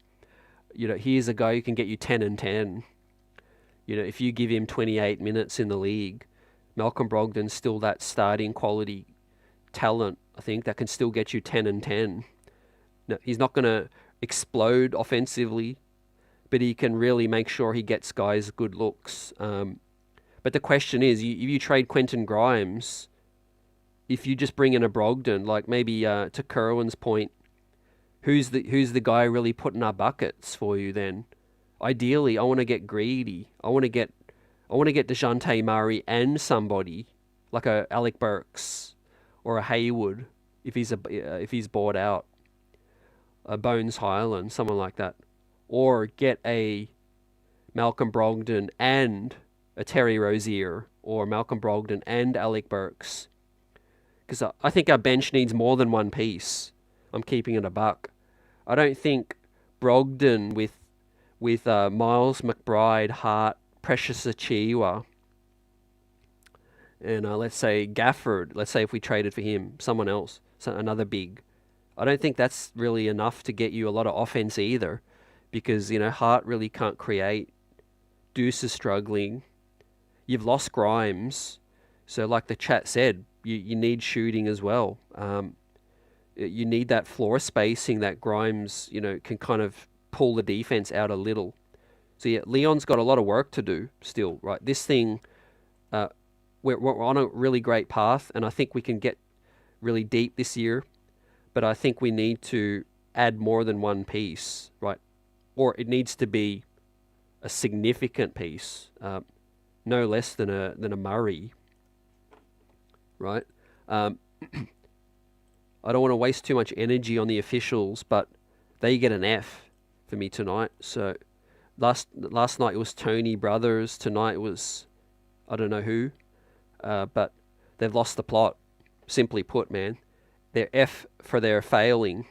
S1: He's a guy who can get you 10 and 10. If you give him 28 minutes in the league, Malcolm Brogdon's still that starting quality talent, I think, that can still get you 10 and 10. No, he's not going to explode offensively, but he can really make sure he gets guys good looks. But the question is, if you trade Quentin Grimes, if you just bring in a Brogdon, like maybe to Kerwin's point, who's the guy really putting up buckets for you then? Ideally, I want to get greedy. I want to get DeJounte Murray and somebody like a Alec Burks or a Hayward if he's bought out, a Bones Highland, someone like that, or get a Malcolm Brogdon and a Terry Rozier, or Malcolm Brogdon and Alec Burks, because I think our bench needs more than one piece. I'm keeping it a buck. I don't think Brogdon with Miles McBride, Hart, Precious Achiuwa, and let's say Gafford. Let's say if we traded for him, someone else, another big. I don't think that's really enough to get you a lot of offense either, because Hart really can't create. Deuce is struggling. You've lost Grimes, so like the chat said, you need shooting as well. You need that floor spacing that Grimes, can kind of pull the defense out a little. So yeah, Leon's got a lot of work to do still, right? This thing, we're on a really great path, and I think we can get really deep this year, but I think we need to add more than one piece, right? Or it needs to be a significant piece, no less than a Murray, right? I don't want to waste too much energy on the officials, but they get an F for me tonight. So last night it was Tony Brothers. Tonight it was I don't know who, but they've lost the plot. Simply put, man, they're F for their failing,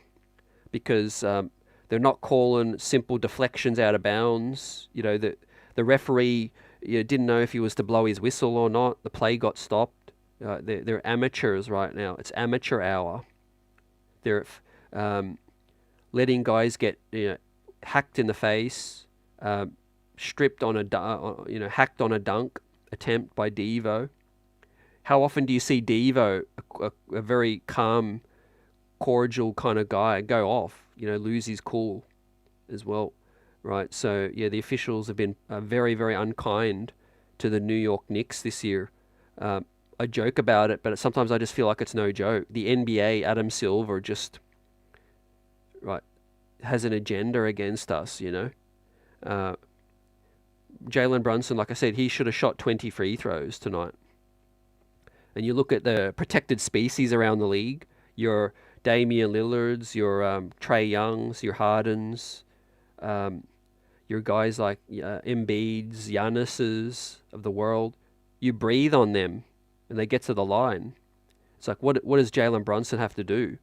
S1: because they're not calling simple deflections out of bounds. The referee didn't know if he was to blow his whistle or not. The play got stopped. They're amateurs right now. It's amateur hour. They're letting guys get hacked in the face, stripped on hacked on a dunk attempt by Devo. How often do you see Devo, a very calm, cordial kind of guy, go off, lose his cool as well, right? So yeah, the officials have been very, very unkind to the New York Knicks this year. I joke about it, but sometimes I just feel like it's no joke. The NBA, Adam Silver, just has an agenda against us. Jalen Brunson, like I said, he should have shot 20 free throws tonight. And you look at the protected species around the league, your Damian Lillards, your Trae Youngs, your Hardens, your guys like Embiid's, Giannis's of the world. You breathe on them and they get to the line. It's like, what does Jalen Brunson have to do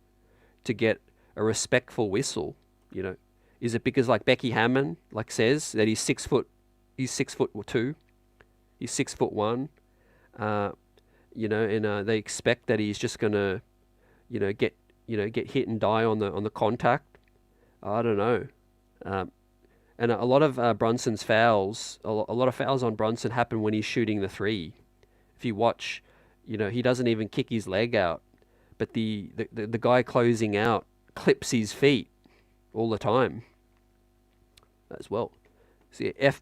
S1: to get a respectful whistle? Is it because, like Becky Hammond says, that he's 6'2", he's 6'1", and they expect that he's just gonna, get hit and die on the contact? I don't know. And a lot of Brunson's fouls, a lot of fouls on Brunson happen when he's shooting the three. If you watch, he doesn't even kick his leg out, but the guy closing out clips his feet all the time as well. See, F+.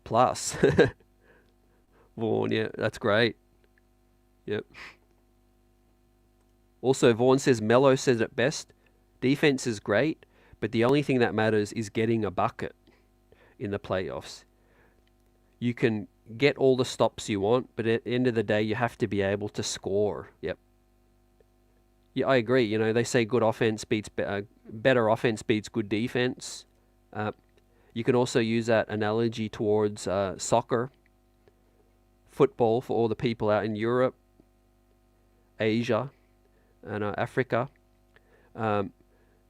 S1: Vaughn, yeah, that's great. Yep. Also, Vaughn says, Melo says it best, defense is great, but the only thing that matters is getting a bucket in the playoffs. You can get all the stops you want, but at the end of the day, you have to be able to score. Yep. Yeah, I agree. They say good offense beats better offense beats good defense. You can also use that analogy towards soccer, football for all the people out in Europe, Asia, and Africa.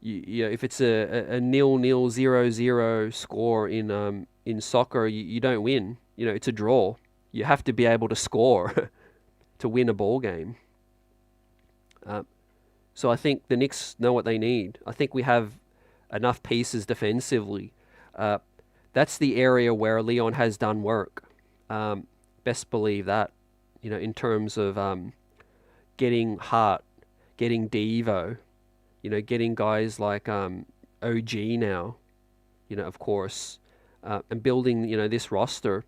S1: if it's a 0-0, 0-0 score in soccer, you don't win. It's a draw. You have to be able to score to win a ball game. So I think the Knicks know what they need. I think we have enough pieces defensively. That's the area where Leon has done work. Best believe that. In terms of getting Hart, getting Devo, getting guys like OG now, of course, and building, this roster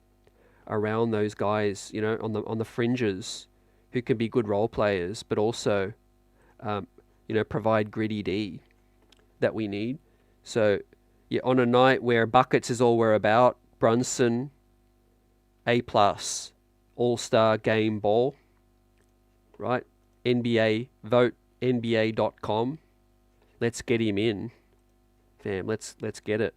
S1: around those guys, on the fringes, who can be good role players, but also, provide gritty D that we need. So, yeah, on a night where buckets is all we're about, Brunson, A+, All-Star Game Ball, right? NBA, vote NBA.com. Let's get him in, fam. Let's get it.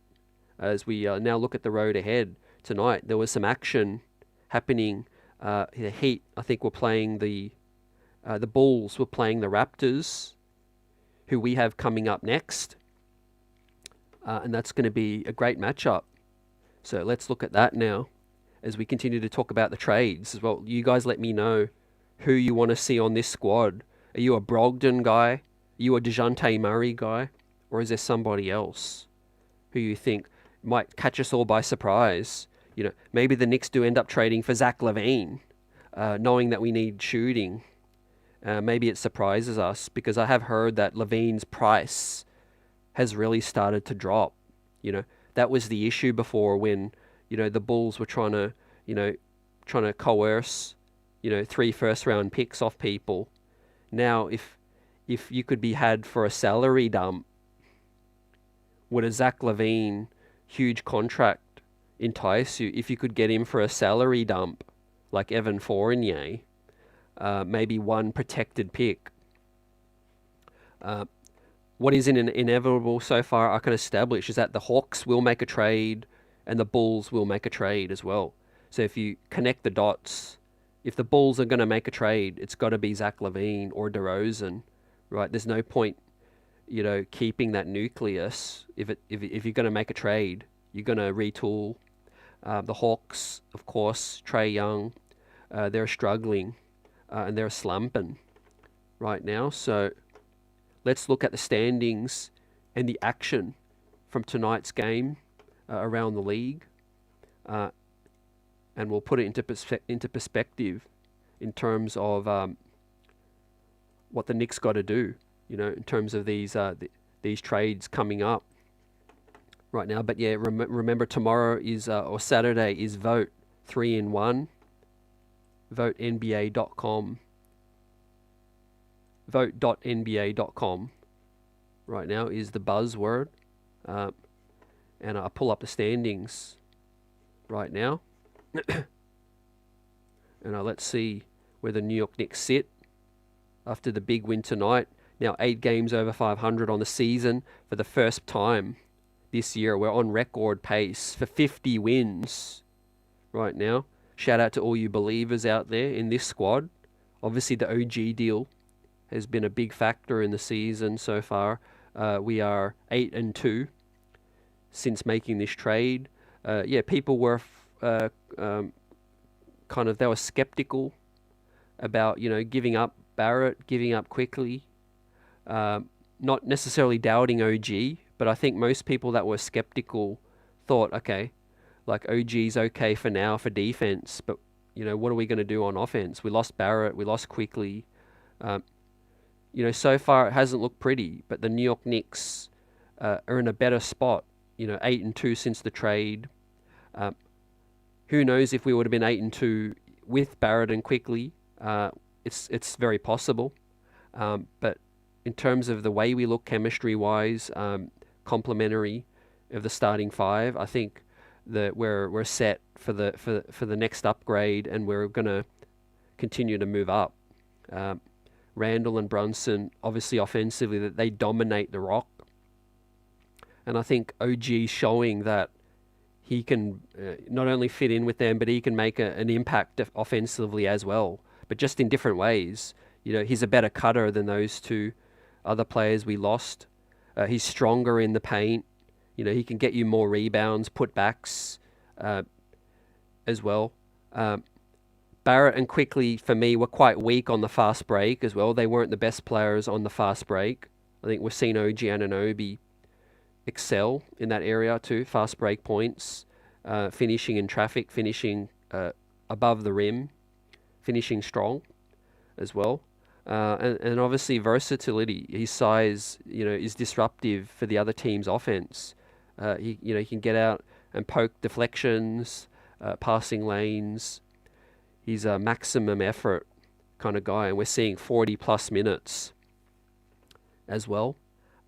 S1: As we now look at the road ahead tonight, there was some action happening. The Heat, I think, were playing the Bulls were playing the Raptors, who we have coming up next. And that's going to be a great matchup. So let's look at that now as we continue to talk about the trades. Well, you guys let me know who you want to see on this squad. Are you a Brogdon guy? Are you a DeJounte Murray guy? Or is there somebody else who you think might catch us all by surprise? Maybe the Knicks do end up trading for Zach LaVine, knowing that we need shooting. Maybe it surprises us, because I have heard that LaVine's price has really started to drop. That was the issue before, when, the Bulls were trying to coerce, 3 first-round picks off people. Now, if you could be had for a salary dump, would a Zach LaVine huge contract entice you? If you could get him for a salary dump, like Evan Fournier, maybe 1 protected pick. What is inevitable so far, I can establish, is that the Hawks will make a trade and the Bulls will make a trade as well. So if you connect the dots, if the Bulls are going to make a trade, it's got to be Zach LaVine or DeRozan, right? There's no point, keeping that nucleus. If you're going to make a trade, you're going to retool. The Hawks, of course, Trae Young, they're struggling and they're slumping right now. So let's look at the standings and the action from tonight's game around the league, and we'll put it into perspective in terms of what the Knicks got to do, in terms of these trades coming up right now. But yeah, remember tomorrow is or Saturday is vote 3-in-1. Vote NBA.com. Vote.nba.com right now is the buzzword. And I'll pull up the standings right now. And let's see where the New York Knicks sit after the big win tonight. Now 8 games over 500 on the season for the first time this year. We're on record pace for 50 wins right now. Shout out to all you believers out there in this squad. Obviously the OG deal has been a big factor in the season so far. We are 8-2 since making this trade. People were they were skeptical about, giving up Barrett, giving up quickly. Not necessarily doubting OG, but I think most people that were skeptical thought, okay, like OG's okay for now for defense, but, what are we going to do on offense? We lost Barrett, we lost quickly. So far it hasn't looked pretty, but the New York Knicks are in a better spot. 8-2 since the trade. Who knows if we would have been 8-2 with Barrett and quickly? It's very possible. But in terms of the way we look chemistry-wise, complementary of the starting 5, I think that we're set for the next upgrade, and we're gonna continue to move up. Randall and Brunson, obviously offensively, that they dominate the rock. And I think OG showing that he can not only fit in with them, but he can make an impact offensively as well, but just in different ways. He's a better cutter than those 2 other players we lost. He's stronger in the paint. He can get you more rebounds, putbacks as well. Barrett and Quickly, for me, were quite weak on the fast break as well. They weren't the best players on the fast break. I think we've seen OG Anunoby excel in that area too. Fast break points, finishing in traffic, finishing above the rim, finishing strong as well. And obviously versatility. His size, is disruptive for the other team's offense. He can get out and poke deflections, passing lanes. He's a maximum effort kind of guy, and we're seeing 40 plus minutes as well.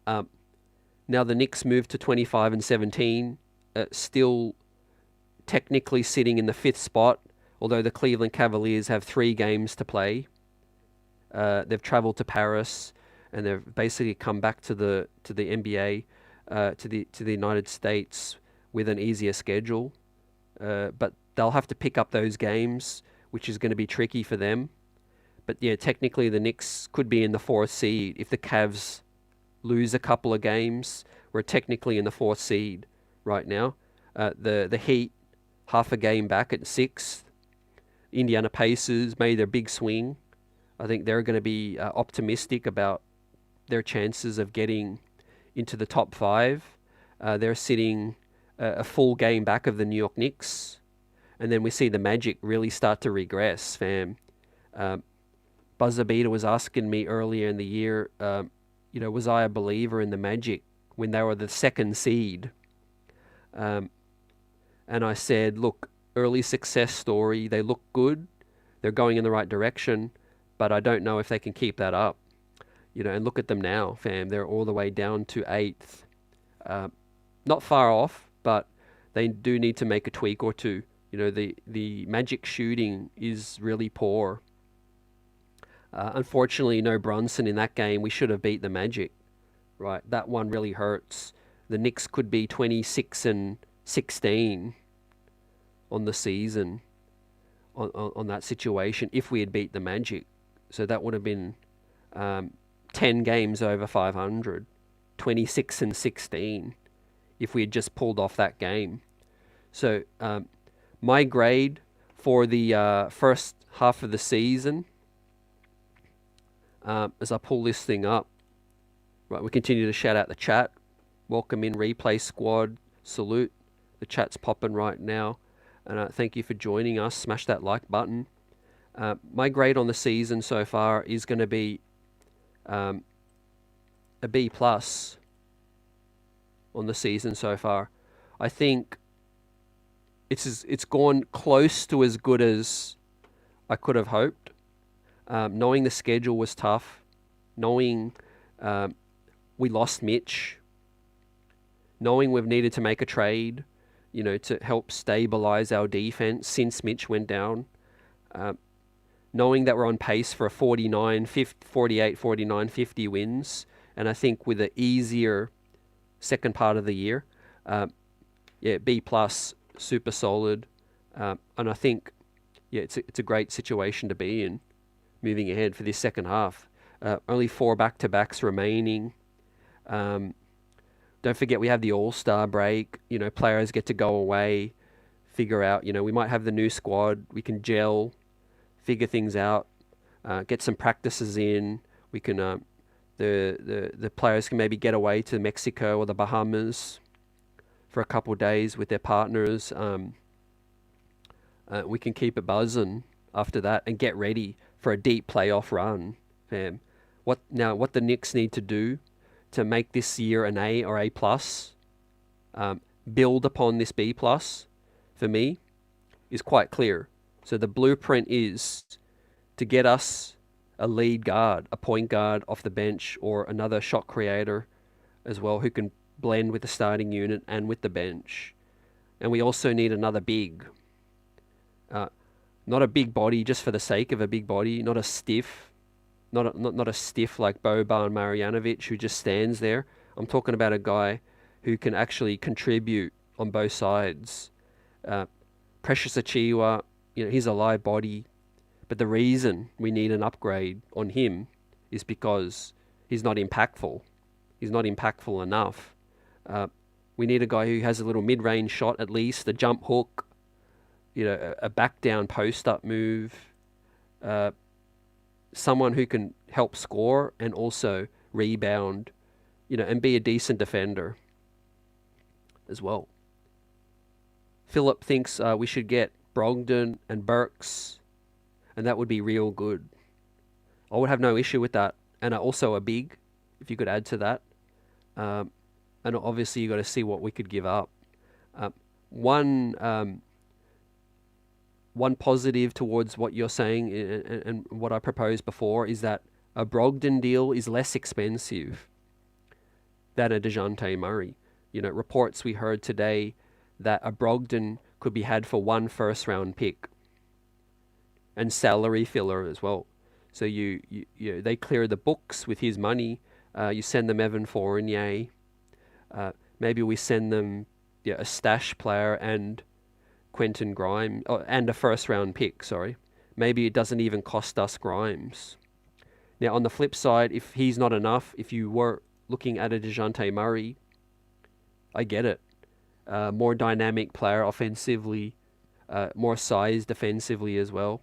S1: Now the Knicks moved to 25 and 17, still technically sitting in the 5th spot, although the Cleveland Cavaliers have 3 games to play. They've travelled to Paris, and they've basically come back to the NBA, to the United States with an easier schedule. But they'll have to pick up those games, which is going to be tricky for them. But yeah, technically the Knicks could be in the 4th seed if the Cavs lose a couple of games. We're technically in the 4th seed right now. The Heat, half a game back at 6th. Indiana Pacers made their big swing. I think they're going to be optimistic about their chances of getting into the top 5. They're sitting a full game back of the New York Knicks. And then we see the Magic really start to regress, fam. Buzzer Beater was asking me earlier in the year, was I a believer in the Magic when they were the 2nd seed? And I said, look, early success story. They look good. They're going in the right direction, but I don't know if they can keep that up. And look at them now, fam. They're all the way down to 8th. Not far off, but they do need to make a tweak or two. The Magic shooting is really poor. Unfortunately, no Brunson in that game. We should have beat the Magic, right? That one really hurts. The Knicks could be 26 and 16 on the season on that situation if we had beat the Magic. So that would have been 10 games over 500, 26 and 16 if we had just pulled off that game. So my grade for the first half of the season, as I pull this thing up, right, we continue to shout out the chat. Welcome in Replay Squad. Salute. The chat's popping right now. And thank you for joining us. Smash that like button. My grade on the season so far is going to be a B plus on the season so far. I think it's gone close to as good as I could have hoped. Knowing the schedule was tough, knowing we lost Mitch, knowing we've needed to make a trade, to help stabilize our defense since Mitch went down, knowing that we're on pace for a 48, 49, 50 wins, and I think with an easier second part of the year, B plus, super solid, and I think, it's a great situation to be in moving ahead for this second half. Only 4 back-to-backs remaining. Don't forget we have the All-Star break. Players get to go away, figure out, we might have the new squad. We can gel, figure things out, get some practices in. We can, the players can maybe get away to Mexico or the Bahamas for a couple of days with their partners. We can keep it buzzing after that and get ready for a deep playoff run, fam. What the Knicks need to do to make this year an A or A plus, build upon this B plus, for me, is quite clear. So the blueprint is to get us a lead guard, a point guard off the bench, or another shot creator as well who can blend with the starting unit and with the bench. And we also need another big. Not a big body just for the sake of a big body, not a stiff, not a stiff like Boban Marjanovic who just stands there. I'm talking about a guy who can actually contribute on both sides. Precious Achiuwa, he's a live body, but the reason we need an upgrade on him is because he's not impactful. He's not impactful enough. We need a guy who has a little mid-range shot at least, a jump hook, you know, a back down post-up move, someone who can help score and also rebound, you know, and be a decent defender as well. Philip thinks we should get Brogdon and Burks, and that would be real good. I would have no issue with that. And also a big, if you could add to that. And obviously you got to see what we could give up. One positive towards what you're saying and what I proposed before is that a Brogdon deal is less expensive than a DeJounte Murray. You know, reports we heard today that a Brogdon could be had for 1 first-round pick and salary filler as well. So they clear the books with his money. You send them Evan Fournier. Maybe we send them a stash player and Quentin Grimes, and a first-round pick, sorry. Maybe it doesn't even cost us Grimes. Now, on the flip side, if he's not enough, if you were looking at a DeJounte Murray, I get it. More dynamic player offensively, more size defensively as well.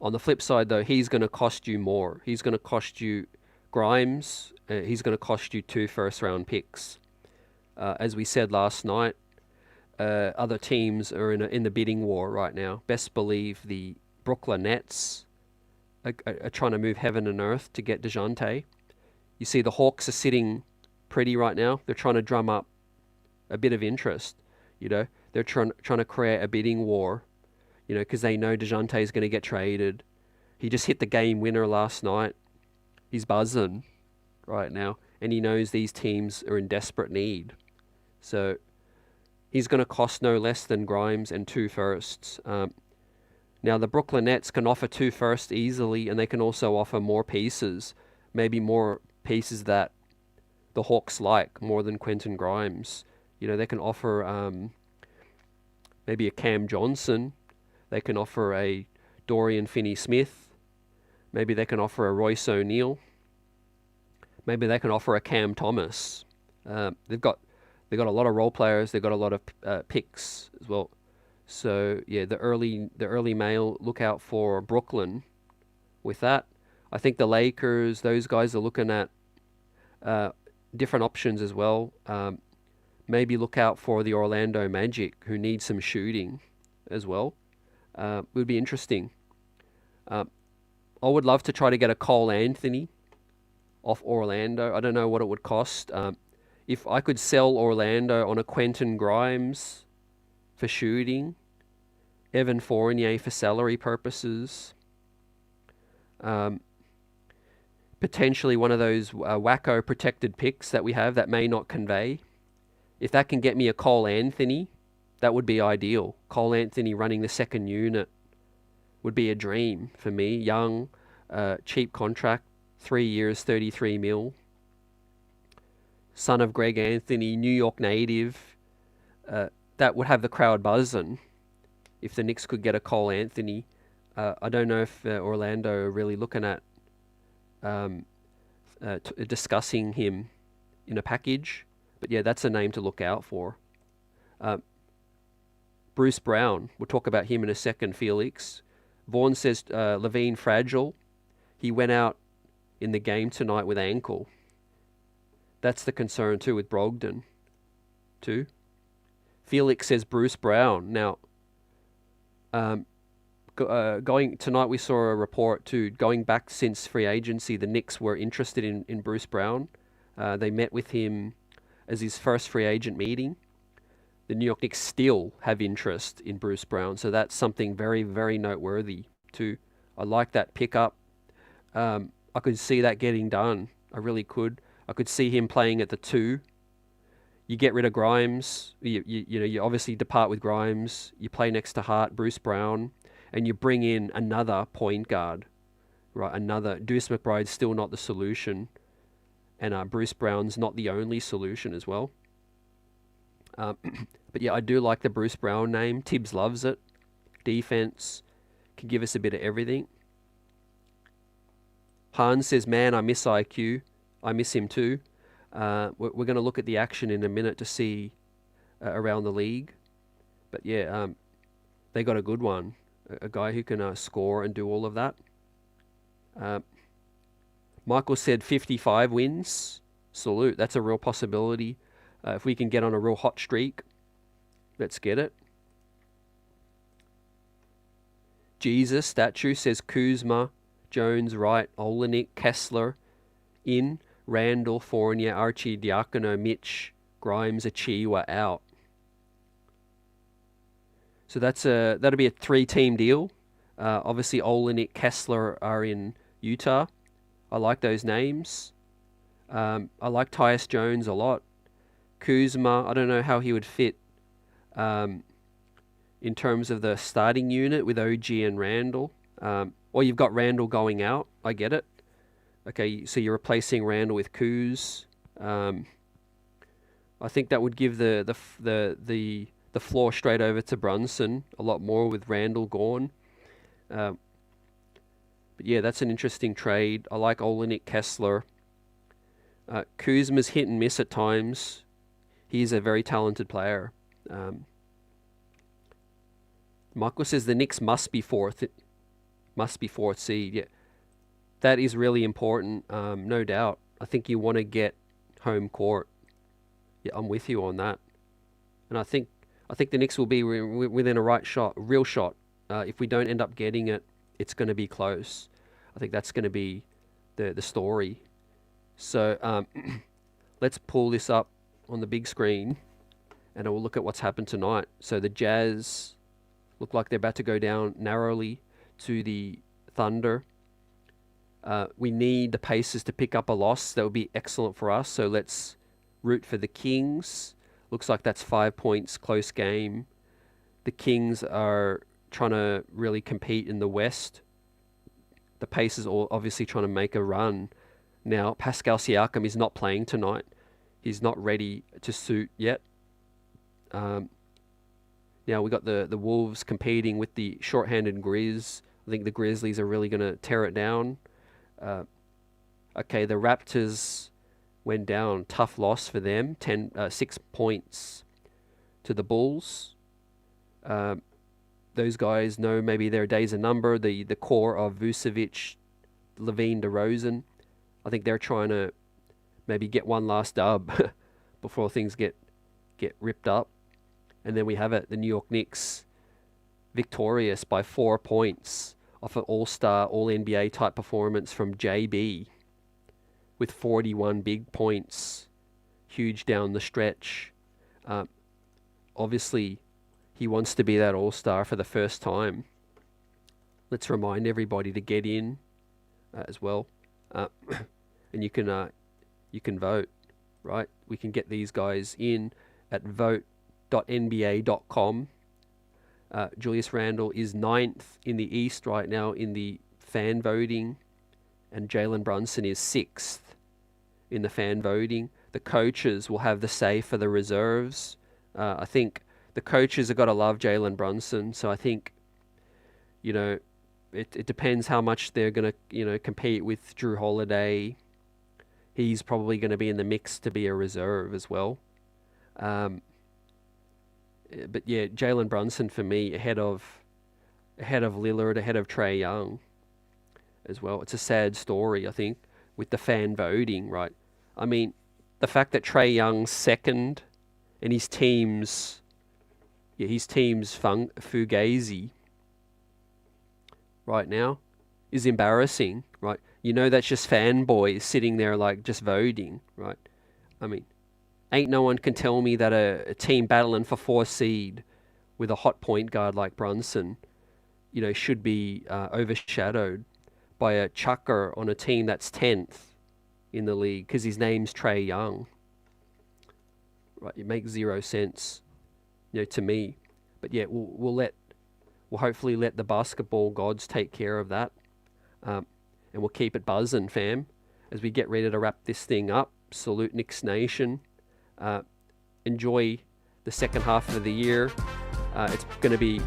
S1: On the flip side, though, he's going to cost you more. He's going to cost you Grimes. He's going to cost you 2 first-round picks. As we said last night, other teams are in the bidding war right now. Best believe the Brooklyn Nets are trying to move heaven and earth to get DeJounte. You see the Hawks are sitting pretty right now. They're trying to drum up a bit of interest. You know, they're trying to create a bidding war. You know, because they know DeJounte is going to get traded. He just hit the game winner last night. He's buzzing right now, and he knows these teams are in desperate need. So he's going to cost no less than Grimes and 2 firsts. Now, the Brooklyn Nets can offer 2 firsts easily, and they can also offer more pieces, maybe more pieces that the Hawks like more than Quentin Grimes. You know, they can offer maybe a Cam Johnson. They can offer a Dorian Finney-Smith. Maybe they can offer a Royce O'Neal. Maybe they can offer a Cam Thomas. They've got a lot of role players. They've got a lot of picks as well. So yeah, the early mail, look out for Brooklyn with that. I think the Lakers, those guys are looking at different options as well. Maybe look out for the Orlando Magic, who need some shooting as well. Would be interesting. I would love to try to get a Cole Anthony off Orlando. I don't know what it would cost. If I could sell Orlando on a Quentin Grimes for shooting, Evan Fournier for salary purposes, potentially one of those wacko protected picks that we have that may not convey. If that can get me a Cole Anthony, that would be ideal. Cole Anthony running the second unit would be a dream for me. Young, cheap contract, 3 years, 33 mil. Son of Greg Anthony, New York native. That would have the crowd buzzing if the Knicks could get a Cole Anthony. I don't know if Orlando are really looking at discussing him in a package. But yeah, that's a name to look out for. Bruce Brown, we'll talk about him in a second, Felix. Vaughn says Levine fragile. He went out in the game tonight with ankle. That's the concern too with Brogdon too. Felix says Bruce Brown. Now, going tonight, we saw a report too, going back since free agency, the Knicks were interested in Bruce Brown. They met with him as his first free agent meeting. The New York Knicks still have interest in Bruce Brown, so that's something very, very noteworthy too. I like that pickup. I could see that getting done. I really could. I could see him playing at the 2. You get rid of Grimes. You obviously depart with Grimes. You play next to Hart, Bruce Brown, and you bring in another point guard, right? Another Deuce McBride's still not the solution, and Bruce Brown's not the only solution as well. But yeah, I do like the Bruce Brown name. Tibbs loves it. Defense can give us a bit of everything. Hans says, man, I miss IQ. I miss him too. We're going to look at the action in a minute to see around the league. But yeah, they got a good one. A guy who can score and do all of that. Michael said 55 wins. Salute. That's a real possibility. If we can get on a real hot streak, let's get it. Jesus statue says Kuzma, Jones, Wright, Olenek, Kessler, in, Randall, Fournier, Archie, Diacono, Mitch, Grimes, Achiwa out. So that'll be a 3-team deal. Obviously, Olenek, Kessler are in Utah. I like those names. I like Tyus Jones a lot. Kuzma, I don't know how he would fit in terms of the starting unit with OG and Randall. Or you've got Randall going out. I get it. Okay, so you're replacing Randall with Kuz. I think that would give the floor straight over to Brunson a lot more with Randall gone. But yeah, that's an interesting trade. I like Olenek, Kessler. Kuzma's hit and miss at times. He's a very talented player. Michael says the Knicks must be fourth seed. Yeah, that is really important. No doubt. I think you want to get home court. Yeah, I'm with you on that. And I think the Knicks will be within a real shot. If we don't end up getting it, it's going to be close. I think that's going to be the story. So let's pull this up on the big screen, and we'll look at what's happened tonight. So the Jazz look like they're about to go down narrowly to the Thunder. We need the Pacers to pick up a loss. That would be excellent for us. So let's root for the Kings. Looks like that's 5 points, close game. The Kings are trying to really compete in the West. The Pacers are obviously trying to make a run. Now, Pascal Siakam is not playing tonight. He's not ready to suit yet. Now, we got the Wolves competing with the shorthanded Grizz. I think the Grizzlies are really going to tear it down. Okay, the Raptors went down. Tough loss for them. 6 points to the Bulls. Those guys know maybe their days are numbered. The core of Vucevic, Levine, DeRozan. I think they're trying to maybe get one last dub before things get ripped up. And then we have it, the New York Knicks, victorious by 4 points off an all-star, all-NBA type performance from JB with 41 big points, huge down the stretch. Obviously, he wants to be that all-star for the first time. Let's remind everybody to get in as well. And you can vote, right? We can get these guys in at vote.nba.com. Julius Randle is 9th in the East right now in the fan voting, and Jalen Brunson is 6th in the fan voting. The coaches will have the say for the reserves. I think the coaches have got to love Jalen Brunson, so I think, it depends how much they're going to, compete with Drew Holiday. He's probably going to be in the mix to be a reserve as well. But yeah, Jalen Brunson for me ahead of Lillard, ahead of Trae Young as well. It's a sad story, I think, with the fan voting, right? I mean, the fact that Trae Young's second and his team's Fugazi right now is embarrassing, right? That's just fanboys sitting there like just voting, right? I mean, ain't no one can tell me that a team battling for 4th seed with a hot point guard like Brunson, should be overshadowed by a chucker on a team that's 10th in the league because his name's Trae Young. Right, it makes 0 sense, to me. But yeah, we'll hopefully let the basketball gods take care of that, and we'll keep it buzzing, fam, as we get ready to wrap this thing up. Salute Knicks Nation. Enjoy the second half of the year. It's going to be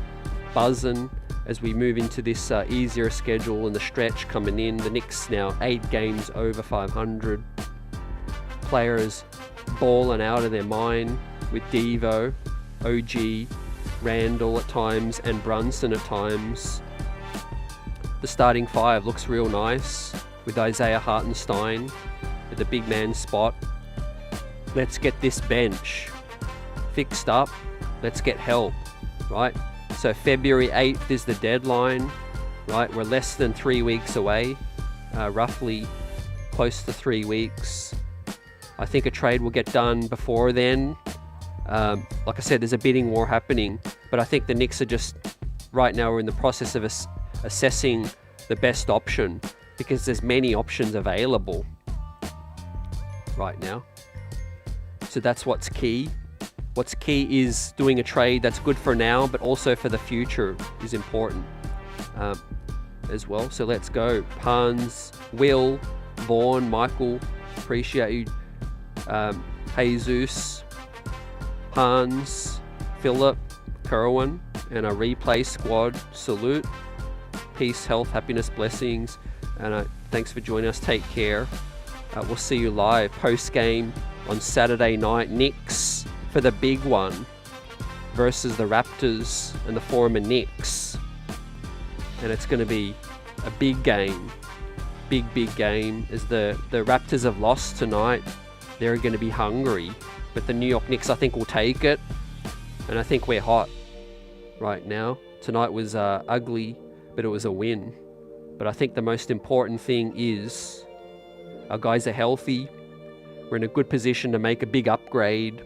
S1: buzzing as we move into this easier schedule and the stretch coming in. The Knicks now 8 games over 500. players balling out of their mind with Devo, OG, Randall at times, and Brunson at times. The starting five looks real nice with Isaiah Hartenstein at the big man spot. Let's get this bench fixed up. Let's get help, right? So February 8th is the deadline, right? We're less than 3 weeks away, roughly close to 3 weeks. I think a trade will get done before then. Like I said, there's a bidding war happening, but I think the Knicks are just, right now, we're in the process of assessing the best option because there's many options available right now. So that's what's key. What's key is doing a trade that's good for now, but also for the future is important as well. So let's go. Pans, Will, Vaughn, Michael, appreciate you. Jesus, Hans, Philip, Kerwin, and a replay squad. Salute. Peace, health, happiness, blessings. And thanks for joining us. Take care. We'll see you live post-game on Saturday night. Knicks for the big one versus the Raptors and the former Knicks. And it's going to be a big game. Big game. As the Raptors have lost tonight, they're going to be hungry. But the New York Knicks, I think, will take it. And I think we're hot right now. Tonight was ugly, but it was a win. But I think the most important thing is our guys are healthy. We're in a good position to make a big upgrade.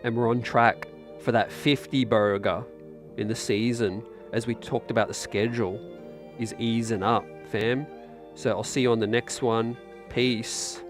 S1: And we're on track for that 50 burger in the season. As we talked about, the schedule is easing up, fam. So I'll see you on the next one. Peace.